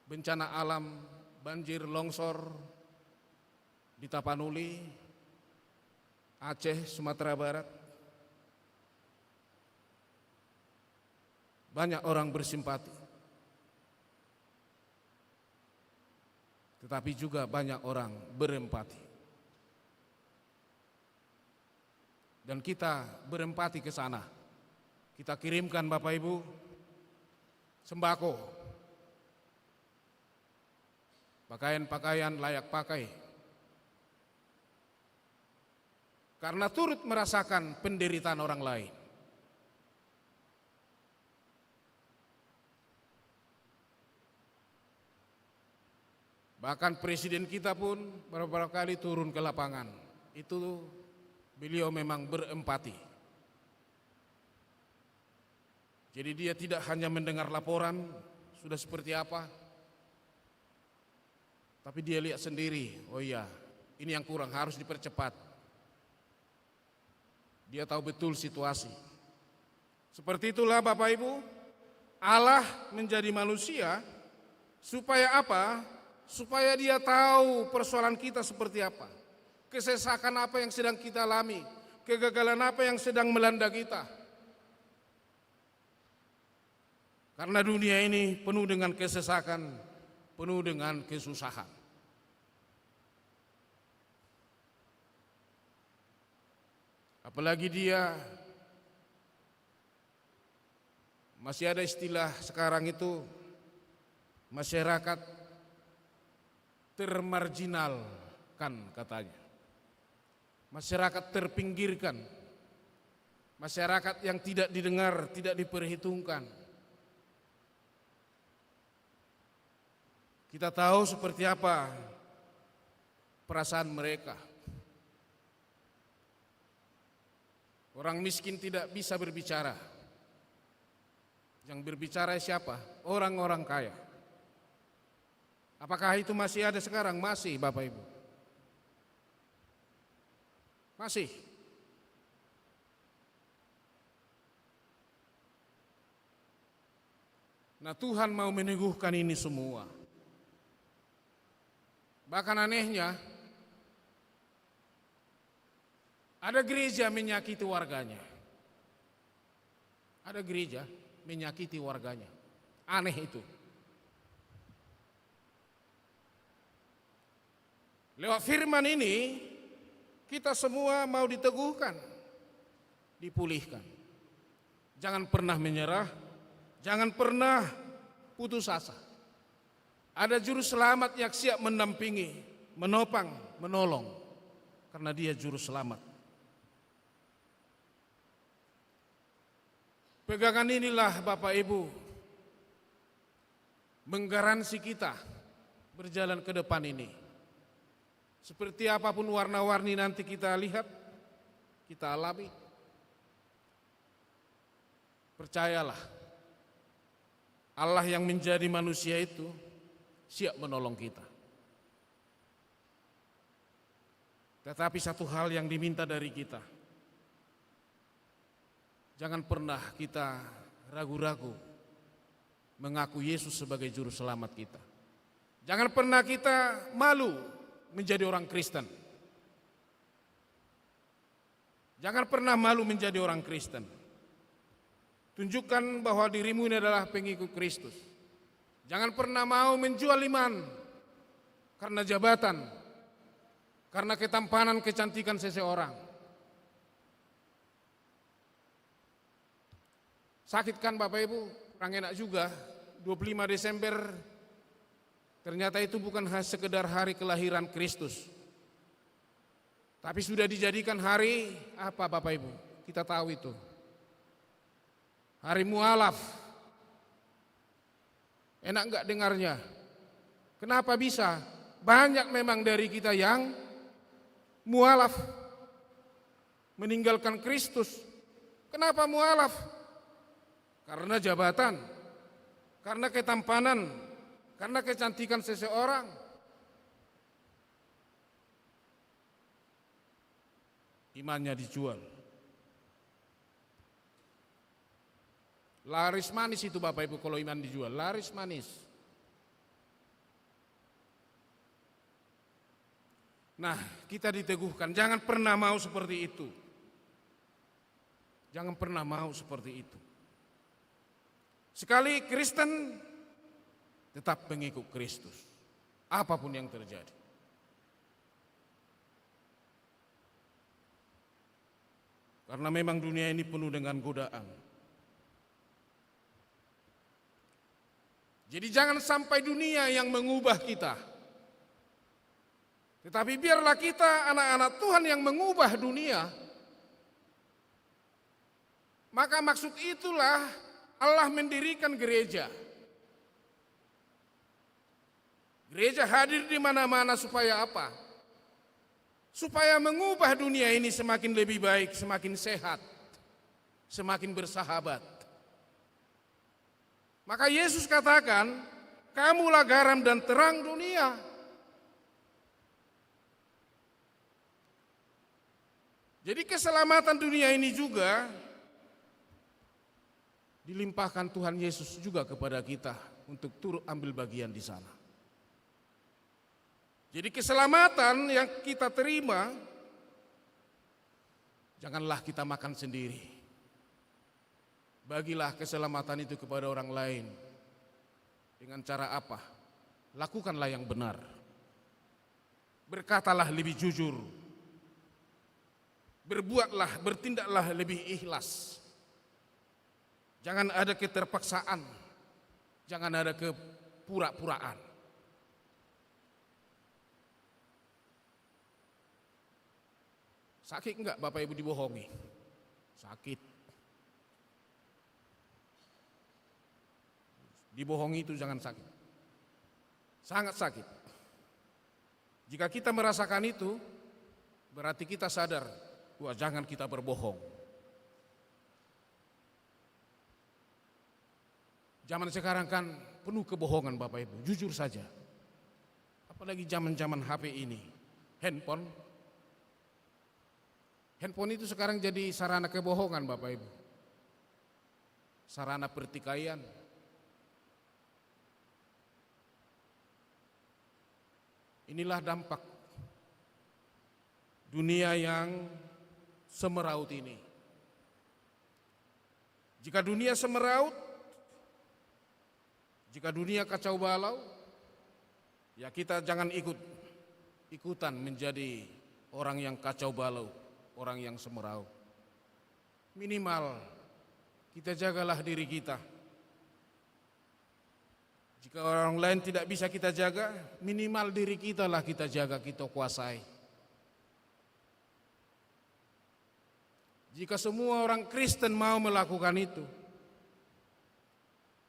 bencana alam, banjir, longsor di Tapanuli, Aceh, Sumatera Barat, banyak orang bersimpati. Tetapi juga banyak orang berempati. Dan kita berempati ke sana. Kita kirimkan Bapak Ibu sembako, pakaian-pakaian layak pakai. Karena turut merasakan penderitaan orang lain. Bahkan presiden kita pun beberapa kali turun ke lapangan. Itu beliau memang berempati. Jadi dia tidak hanya mendengar laporan sudah seperti apa, tapi dia lihat sendiri, oh iya, ini yang kurang, harus dipercepat. Dia tahu betul situasi. Seperti itulah Bapak Ibu, Allah menjadi manusia supaya apa? Supaya dia tahu persoalan kita seperti apa. Kesesakan apa yang sedang kita alami, kegagalan apa yang sedang melanda kita. Karena dunia ini penuh dengan kesesakan, penuh dengan kesusahan. Apalagi dia masih ada istilah sekarang itu masyarakat termarginalkan katanya. Masyarakat terpinggirkan, masyarakat yang tidak didengar, tidak diperhitungkan. Kita tahu seperti apa perasaan mereka. Orang miskin tidak bisa berbicara. Yang berbicara siapa? Orang-orang kaya. Apakah itu masih ada sekarang? Masih, Bapak Ibu. Masih. Nah, Tuhan mau meneguhkan ini semua. Bahkan anehnya, ada gereja menyakiti warganya. Ada gereja menyakiti warganya. Aneh itu. Lewat firman ini, kita semua mau diteguhkan, dipulihkan. Jangan pernah menyerah, jangan pernah putus asa. Ada juru selamat yang siap mendampingi, menopang, menolong. Karena dia juru selamat. Pegangan inilah Bapak Ibu menggaransi kita berjalan ke depan ini. Seperti apapun warna-warni nanti kita lihat, kita alami. Percayalah, Allah yang menjadi manusia itu siap menolong kita. Tetapi satu hal yang diminta dari kita, jangan pernah kita ragu-ragu mengaku Yesus sebagai juru selamat kita. Jangan pernah kita malu menjadi orang Kristen. Jangan pernah malu menjadi orang Kristen. Tunjukkan bahwa dirimu ini adalah pengikut Kristus. Jangan pernah mau menjual iman karena jabatan, karena ketampanan, kecantikan seseorang. Sakit kan Bapak Ibu? Kurang enak juga. 25 Desember ternyata itu bukan sekedar hari kelahiran Kristus, tapi sudah dijadikan hari apa Bapak Ibu? Kita tahu itu. Hari mualaf. Enak enggak dengarnya? Kenapa bisa? Banyak memang dari kita yang mualaf, meninggalkan Kristus. Kenapa mualaf? Karena jabatan, karena ketampanan, karena kecantikan seseorang. Imannya dijual. Laris manis itu Bapak Ibu kalau iman dijual, laris manis. Nah, kita diteguhkan, jangan pernah mau seperti itu. Jangan pernah mau seperti itu. Sekali Kristen, tetap mengikut Kristus, apapun yang terjadi. Karena memang dunia ini penuh dengan godaan. Jadi jangan sampai dunia yang mengubah kita. Tetapi biarlah kita anak-anak Tuhan yang mengubah dunia. Maka maksud itulah Allah mendirikan gereja. Gereja hadir di mana-mana supaya apa? Supaya mengubah dunia ini semakin lebih baik, semakin sehat, semakin bersahabat. Maka Yesus katakan, kamulah garam dan terang dunia. Jadi keselamatan dunia ini juga dilimpahkan Tuhan Yesus juga kepada kita untuk turut ambil bagian di sana. Jadi keselamatan yang kita terima, janganlah kita makan sendiri. Bagilah keselamatan itu kepada orang lain. Dengan cara apa? Lakukanlah yang benar. Berkatalah lebih jujur. Berbuatlah, bertindaklah lebih ikhlas. Jangan ada keterpaksaan. Jangan ada kepura-puraan. Sakit enggak Bapak Ibu dibohongi? Sakit. Dibohongi itu jangan sakit. Sangat sakit. Jika kita merasakan itu, berarti kita sadar, wah jangan kita berbohong. Zaman sekarang kan penuh kebohongan Bapak Ibu, jujur saja. Apalagi zaman-zaman HP ini, handphone. Handphone itu sekarang jadi sarana kebohongan Bapak Ibu. Sarana pertikaian. Inilah dampak dunia yang semeraut ini. Jika dunia semeraut, jika dunia kacau balau, ya kita jangan ikutan menjadi orang yang kacau balau, orang yang semeraut. Minimal kita jagalah diri kita. Jika orang lain tidak bisa kita jaga, minimal diri kita lah kita jaga, kita kuasai. Jika semua orang Kristen mau melakukan itu,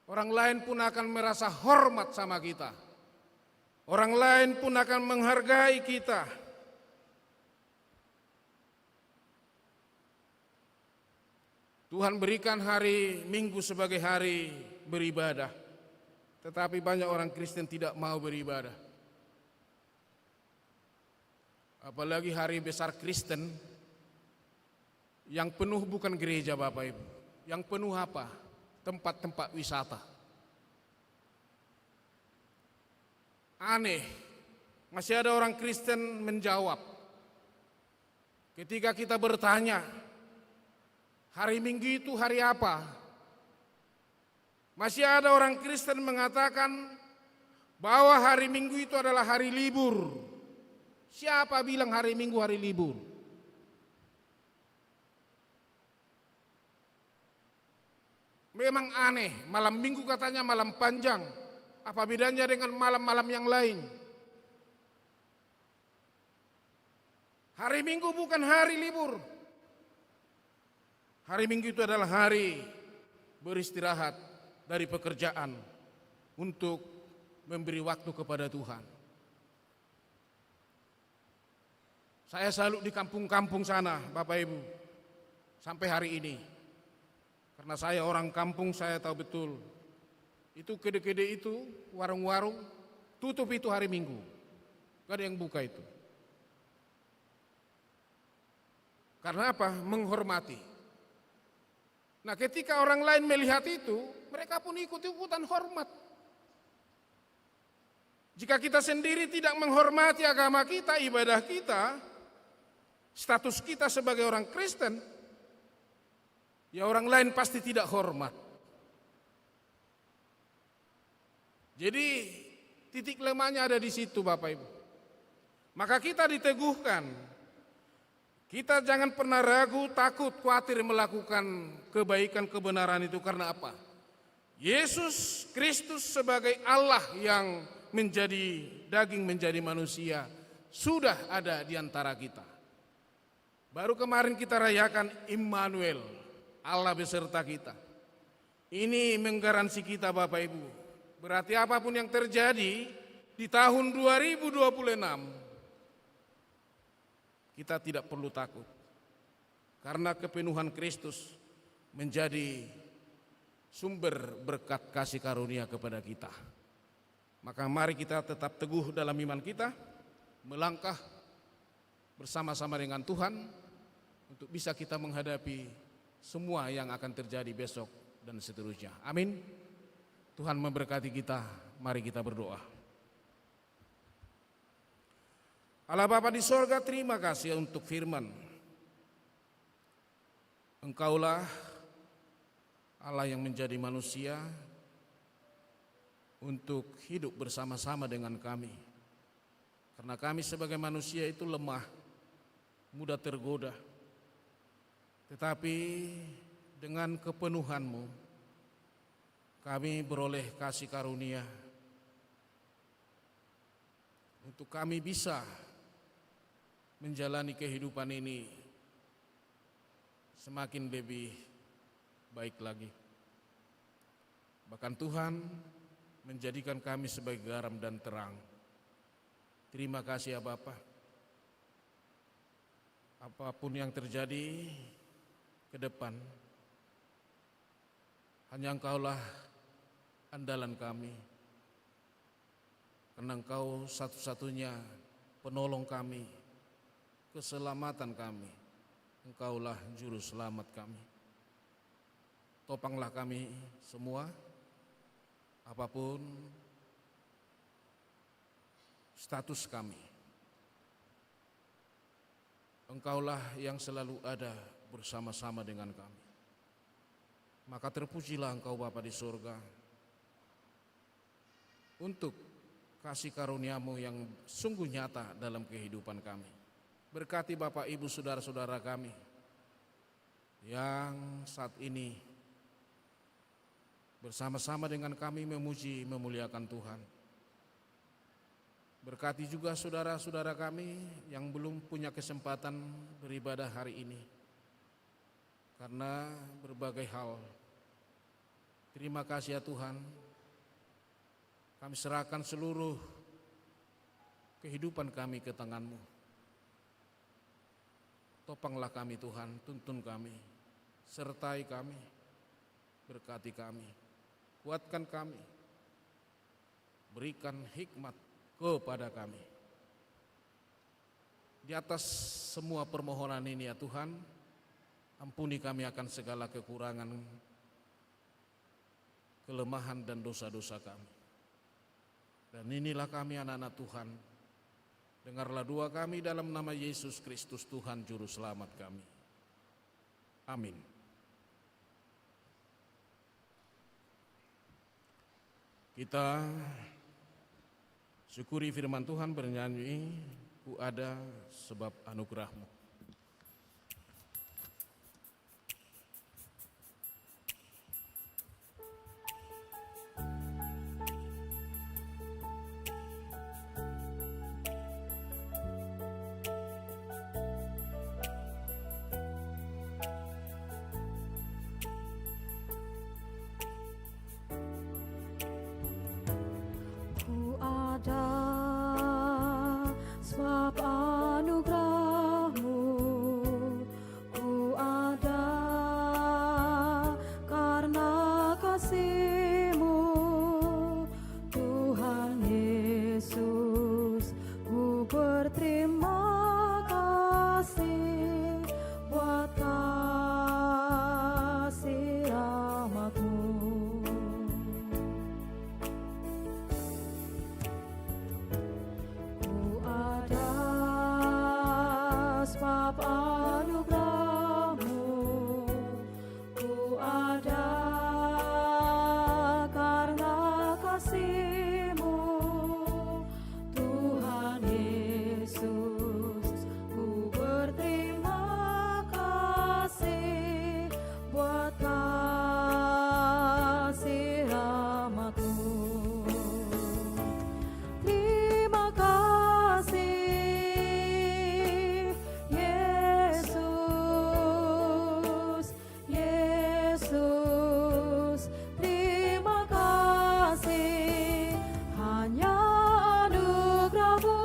orang lain pun akan merasa hormat sama kita. Orang lain pun akan menghargai kita. Tuhan berikan hari Minggu sebagai hari beribadah. Tetapi banyak orang Kristen tidak mau beribadah. apalagi hari besar Kristen, yang penuh bukan gereja Bapak Ibu, yang penuh apa? Tempat-tempat wisata. Aneh, masih ada orang Kristen menjawab ketika kita bertanya, hari Minggu itu hari apa? Masih ada orang Kristen mengatakan bahwa hari Minggu itu adalah hari libur. Siapa bilang hari Minggu hari libur? Memang aneh, malam Minggu katanya malam panjang. Apa bedanya dengan malam-malam yang lain? Hari Minggu bukan hari libur. Hari Minggu itu adalah hari beristirahat dari pekerjaan untuk memberi waktu kepada Tuhan. Saya selalu di kampung-kampung sana, Bapak Ibu, sampai hari ini. Karena saya orang kampung, saya tahu betul. Itu kede-kede itu, warung-warung, tutup itu hari Minggu. Gak ada yang buka itu. Karena apa? Menghormati. Nah, ketika orang lain melihat itu, mereka pun ikut-ikutan hormat. Jika kita sendiri tidak menghormati agama kita, ibadah kita, status kita sebagai orang Kristen, ya orang lain pasti tidak hormat. Jadi titik lemahnya ada di situ Bapak Ibu. Maka kita diteguhkan. Kita jangan pernah ragu, takut, khawatir melakukan kebaikan, kebenaran itu karena apa? Yesus Kristus sebagai Allah yang menjadi daging, menjadi manusia, sudah ada di antara kita. Baru kemarin kita rayakan Immanuel, Allah beserta kita. Ini menggaransi kita Bapak Ibu. Berarti apapun yang terjadi di tahun 2026, kita tidak perlu takut. Karena kepenuhan Kristus menjadi sumber berkat kasih karunia kepada kita. Maka mari kita tetap teguh dalam iman kita, melangkah bersama-sama dengan Tuhan untuk bisa kita menghadapi semua yang akan terjadi besok dan seterusnya. Amin. Tuhan memberkati kita, mari kita berdoa. Allah Bapa di sorga, terima kasih untuk firman. Engkaulah Allah yang menjadi manusia untuk hidup bersama-sama dengan kami. Karena kami sebagai manusia itu lemah, mudah tergoda. Tetapi dengan kepenuhan-Mu, kami beroleh kasih karunia untuk kami bisa menjalani kehidupan ini semakin lebih baik lagi. Bahkan Tuhan menjadikan kami sebagai garam dan terang. Terima kasih ya Bapa. Apapun yang terjadi ke depan, hanya Engkaulah andalan kami. Karena Engkau satu-satunya penolong kami, keselamatan kami. Engkaulah juru selamat kami. Topanglah kami semua, apapun status kami. Engkaulah yang selalu ada bersama-sama dengan kami. Maka terpujilah Engkau Bapa di surga untuk kasih karunia-Mu yang sungguh nyata dalam kehidupan kami. Berkati Bapak Ibu saudara-saudara kami yang saat ini bersama-sama dengan kami memuji memuliakan Tuhan. Berkati juga saudara-saudara kami yang belum punya kesempatan beribadah hari ini karena berbagai hal. Terima kasih ya Tuhan, kami serahkan seluruh kehidupan kami ke tangan-Mu. Topanglah kami Tuhan, tuntun kami, sertai kami, berkati kami, kuatkan kami, berikan hikmat kepada kami. Di atas semua permohonan ini ya Tuhan, ampuni kami akan segala kekurangan, kelemahan dan dosa-dosa kami. Dan inilah kami anak-anak Tuhan, dengarlah doa kami dalam nama Yesus Kristus Tuhan Juru Selamat kami. Amin. Kita syukuri firman Tuhan bernyanyi, ku ada sebab anugerah-Mu. Ku ada sebab anugerah-Mu, ku ada karena kasih-Mu, Tuhan Yesus. Ku berterima kasih buat kasih rahmat-Mu. Ku ada sebab anugerah-Mu, ku ada karena kasih-Mu, Tuhan Yesus. Ku berterima kasih buat kasih rahmat-Mu. Terima kasih Yesus, Yesus. Terima kasih, hanya anugerah-Mu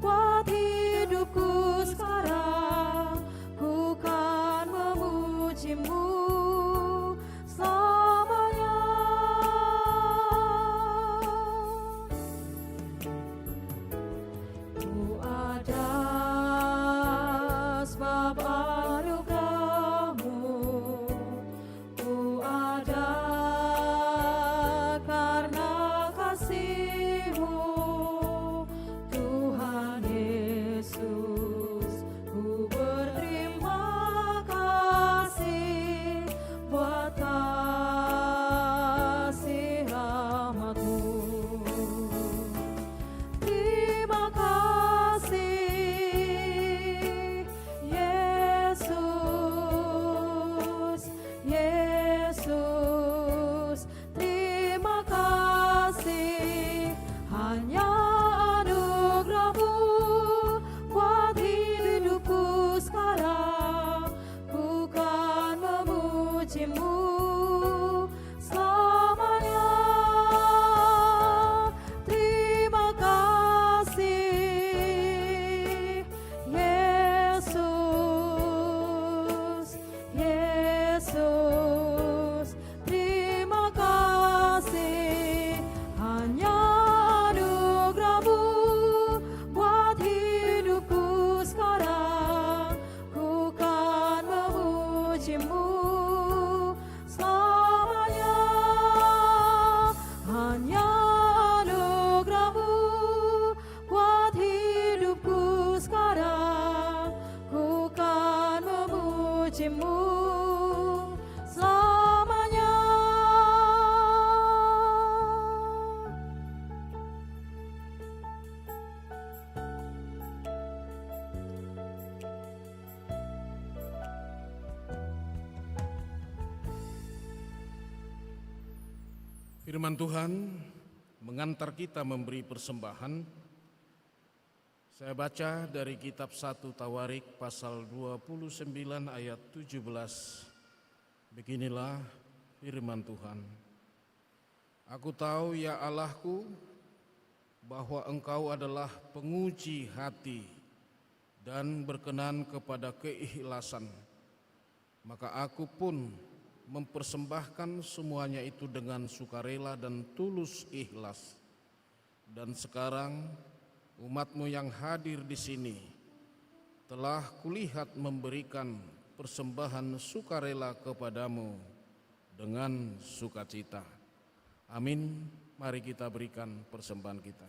buat hidupku sekarang. Ku kan memuji-Mu selamanya. Ku ada sebab anugerah-Mu, ku ada karena kasih-Mu, Tuhan Yesus. Ku berterima kasih buat kasih rahmat-Mu. Terima kasih Yesus, Yesus. Terima kasih, hanya anugerah-Mu buat hidupku sekarang. Ku kan memuji-Mu selamanya. Terima kasih Yesus, Yesus. Terima kasih, hanya anugerah-Mu buat hidupku sekarang. Ku kan memuji-Mu selamanya. Hanya anugerah-Mu buat hidupku sekarang. Ku kan memuji-Mu selamanya. Firman Tuhan mengantar kita memberi persembahan. Saya baca dari kitab 1 Tawarik pasal 29 ayat 17. Beginilah firman Tuhan. Aku tahu ya Allahku, bahwa Engkau adalah penguji hati dan berkenan kepada keikhlasan. Maka aku pun mempersembahkan semuanya itu dengan sukarela dan tulus ikhlas. Dan sekarang umat-Mu yang hadir di sini telah kulihat memberikan persembahan sukarela kepadamu dengan sukacita. Amin. Mari kita berikan persembahan kita.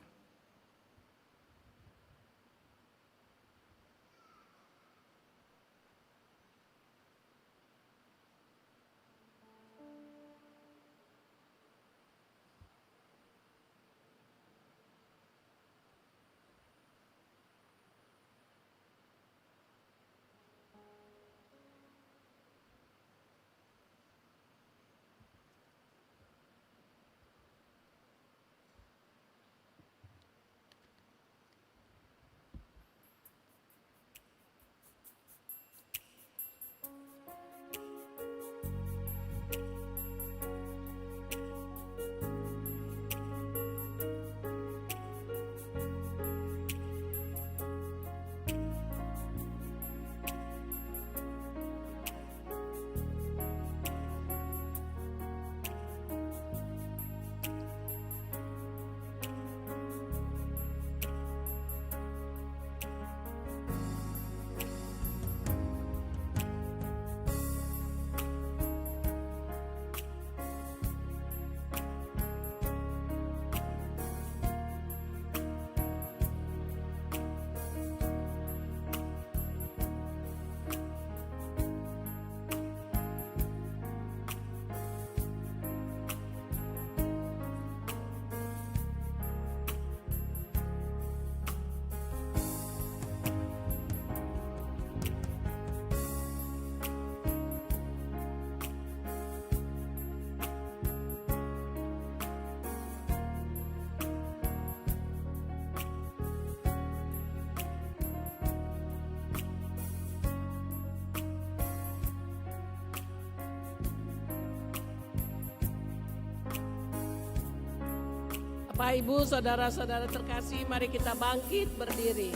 Bapak, Ibu, saudara-saudara terkasih, mari kita bangkit berdiri.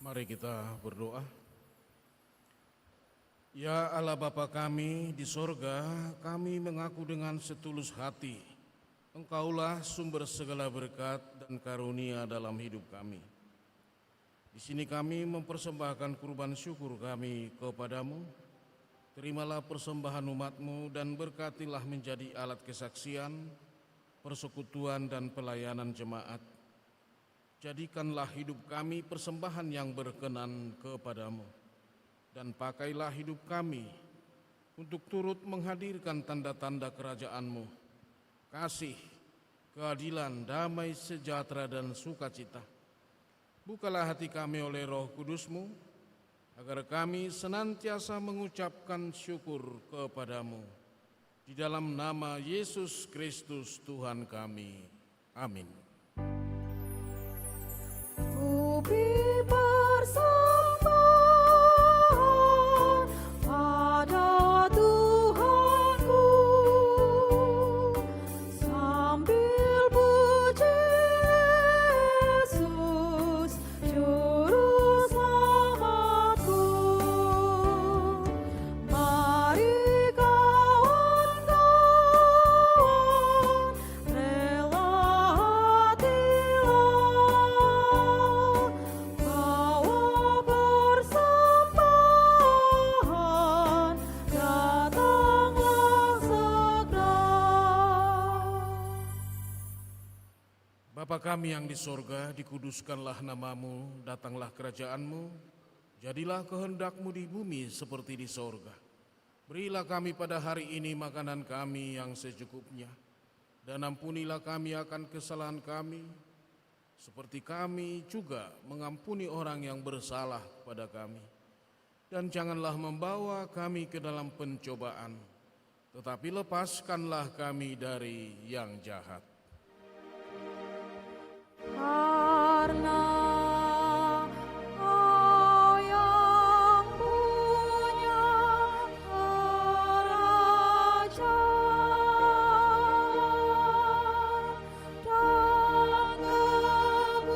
Mari kita berdoa. Ya Allah Bapa kami di sorga, kami mengaku dengan setulus hati, Engkaulah sumber segala berkat dan karunia dalam hidup kami. Di sini kami mempersembahkan kurban syukur kami kepadamu. Terimalah persembahan umat-Mu dan berkatilah menjadi alat kesaksian, persekutuan dan pelayanan jemaat. Jadikanlah hidup kami persembahan yang berkenan kepadamu, dan pakailah hidup kami untuk turut menghadirkan tanda-tanda kerajaan-Mu, kasih, keadilan, damai, sejahtera, dan sukacita. Bukalah hati kami oleh Roh Kudus-Mu, agar kami senantiasa mengucapkan syukur kepadamu. Di dalam nama Yesus Kristus Tuhan kami. Amin. Beri persembahan pada Tuhanku, sambil puji Yesus Juru Selamatku. Mari kawan-kawan, rela hatilah, bawa persembahan, datanglah segera. Bapa kami yang di sorga, dikuduskanlah namamu, datanglah kerajaan-Mu, jadilah kehendak-Mu di bumi seperti di sorga. Berilah kami pada hari ini makanan kami yang secukupnya, dan ampunilah kami akan kesalahan kami, seperti kami juga mengampuni orang yang bersalah kepada kami. Dan janganlah membawa kami ke dalam pencobaan, tetapi lepaskanlah kami dari yang jahat. Karena Kau yang punya kerajaan dan kekuasaan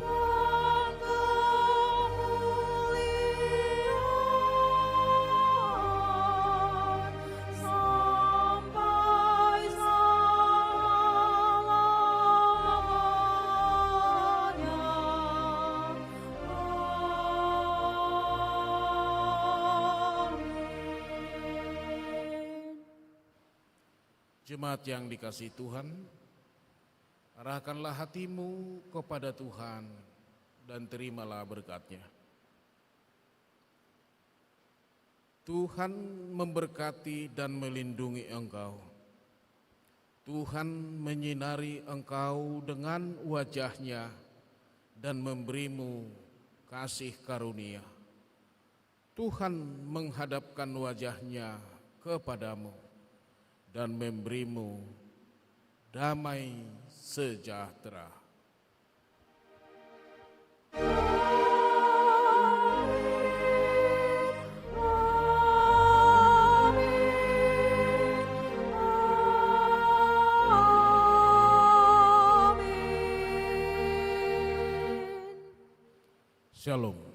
dan kemuliaan sampai selama-lamanya. Amin. Jemaat yang dikasihi Tuhan, arahkanlah hatimu kepada Tuhan dan terimalah berkat-Nya. Tuhan memberkati dan melindungi engkau. Tuhan menyinari engkau dengan wajah-Nya dan memberimu kasih karunia. Tuhan menghadapkan wajah-Nya kepadamu dan memberimu damai sejahtera. Shalom.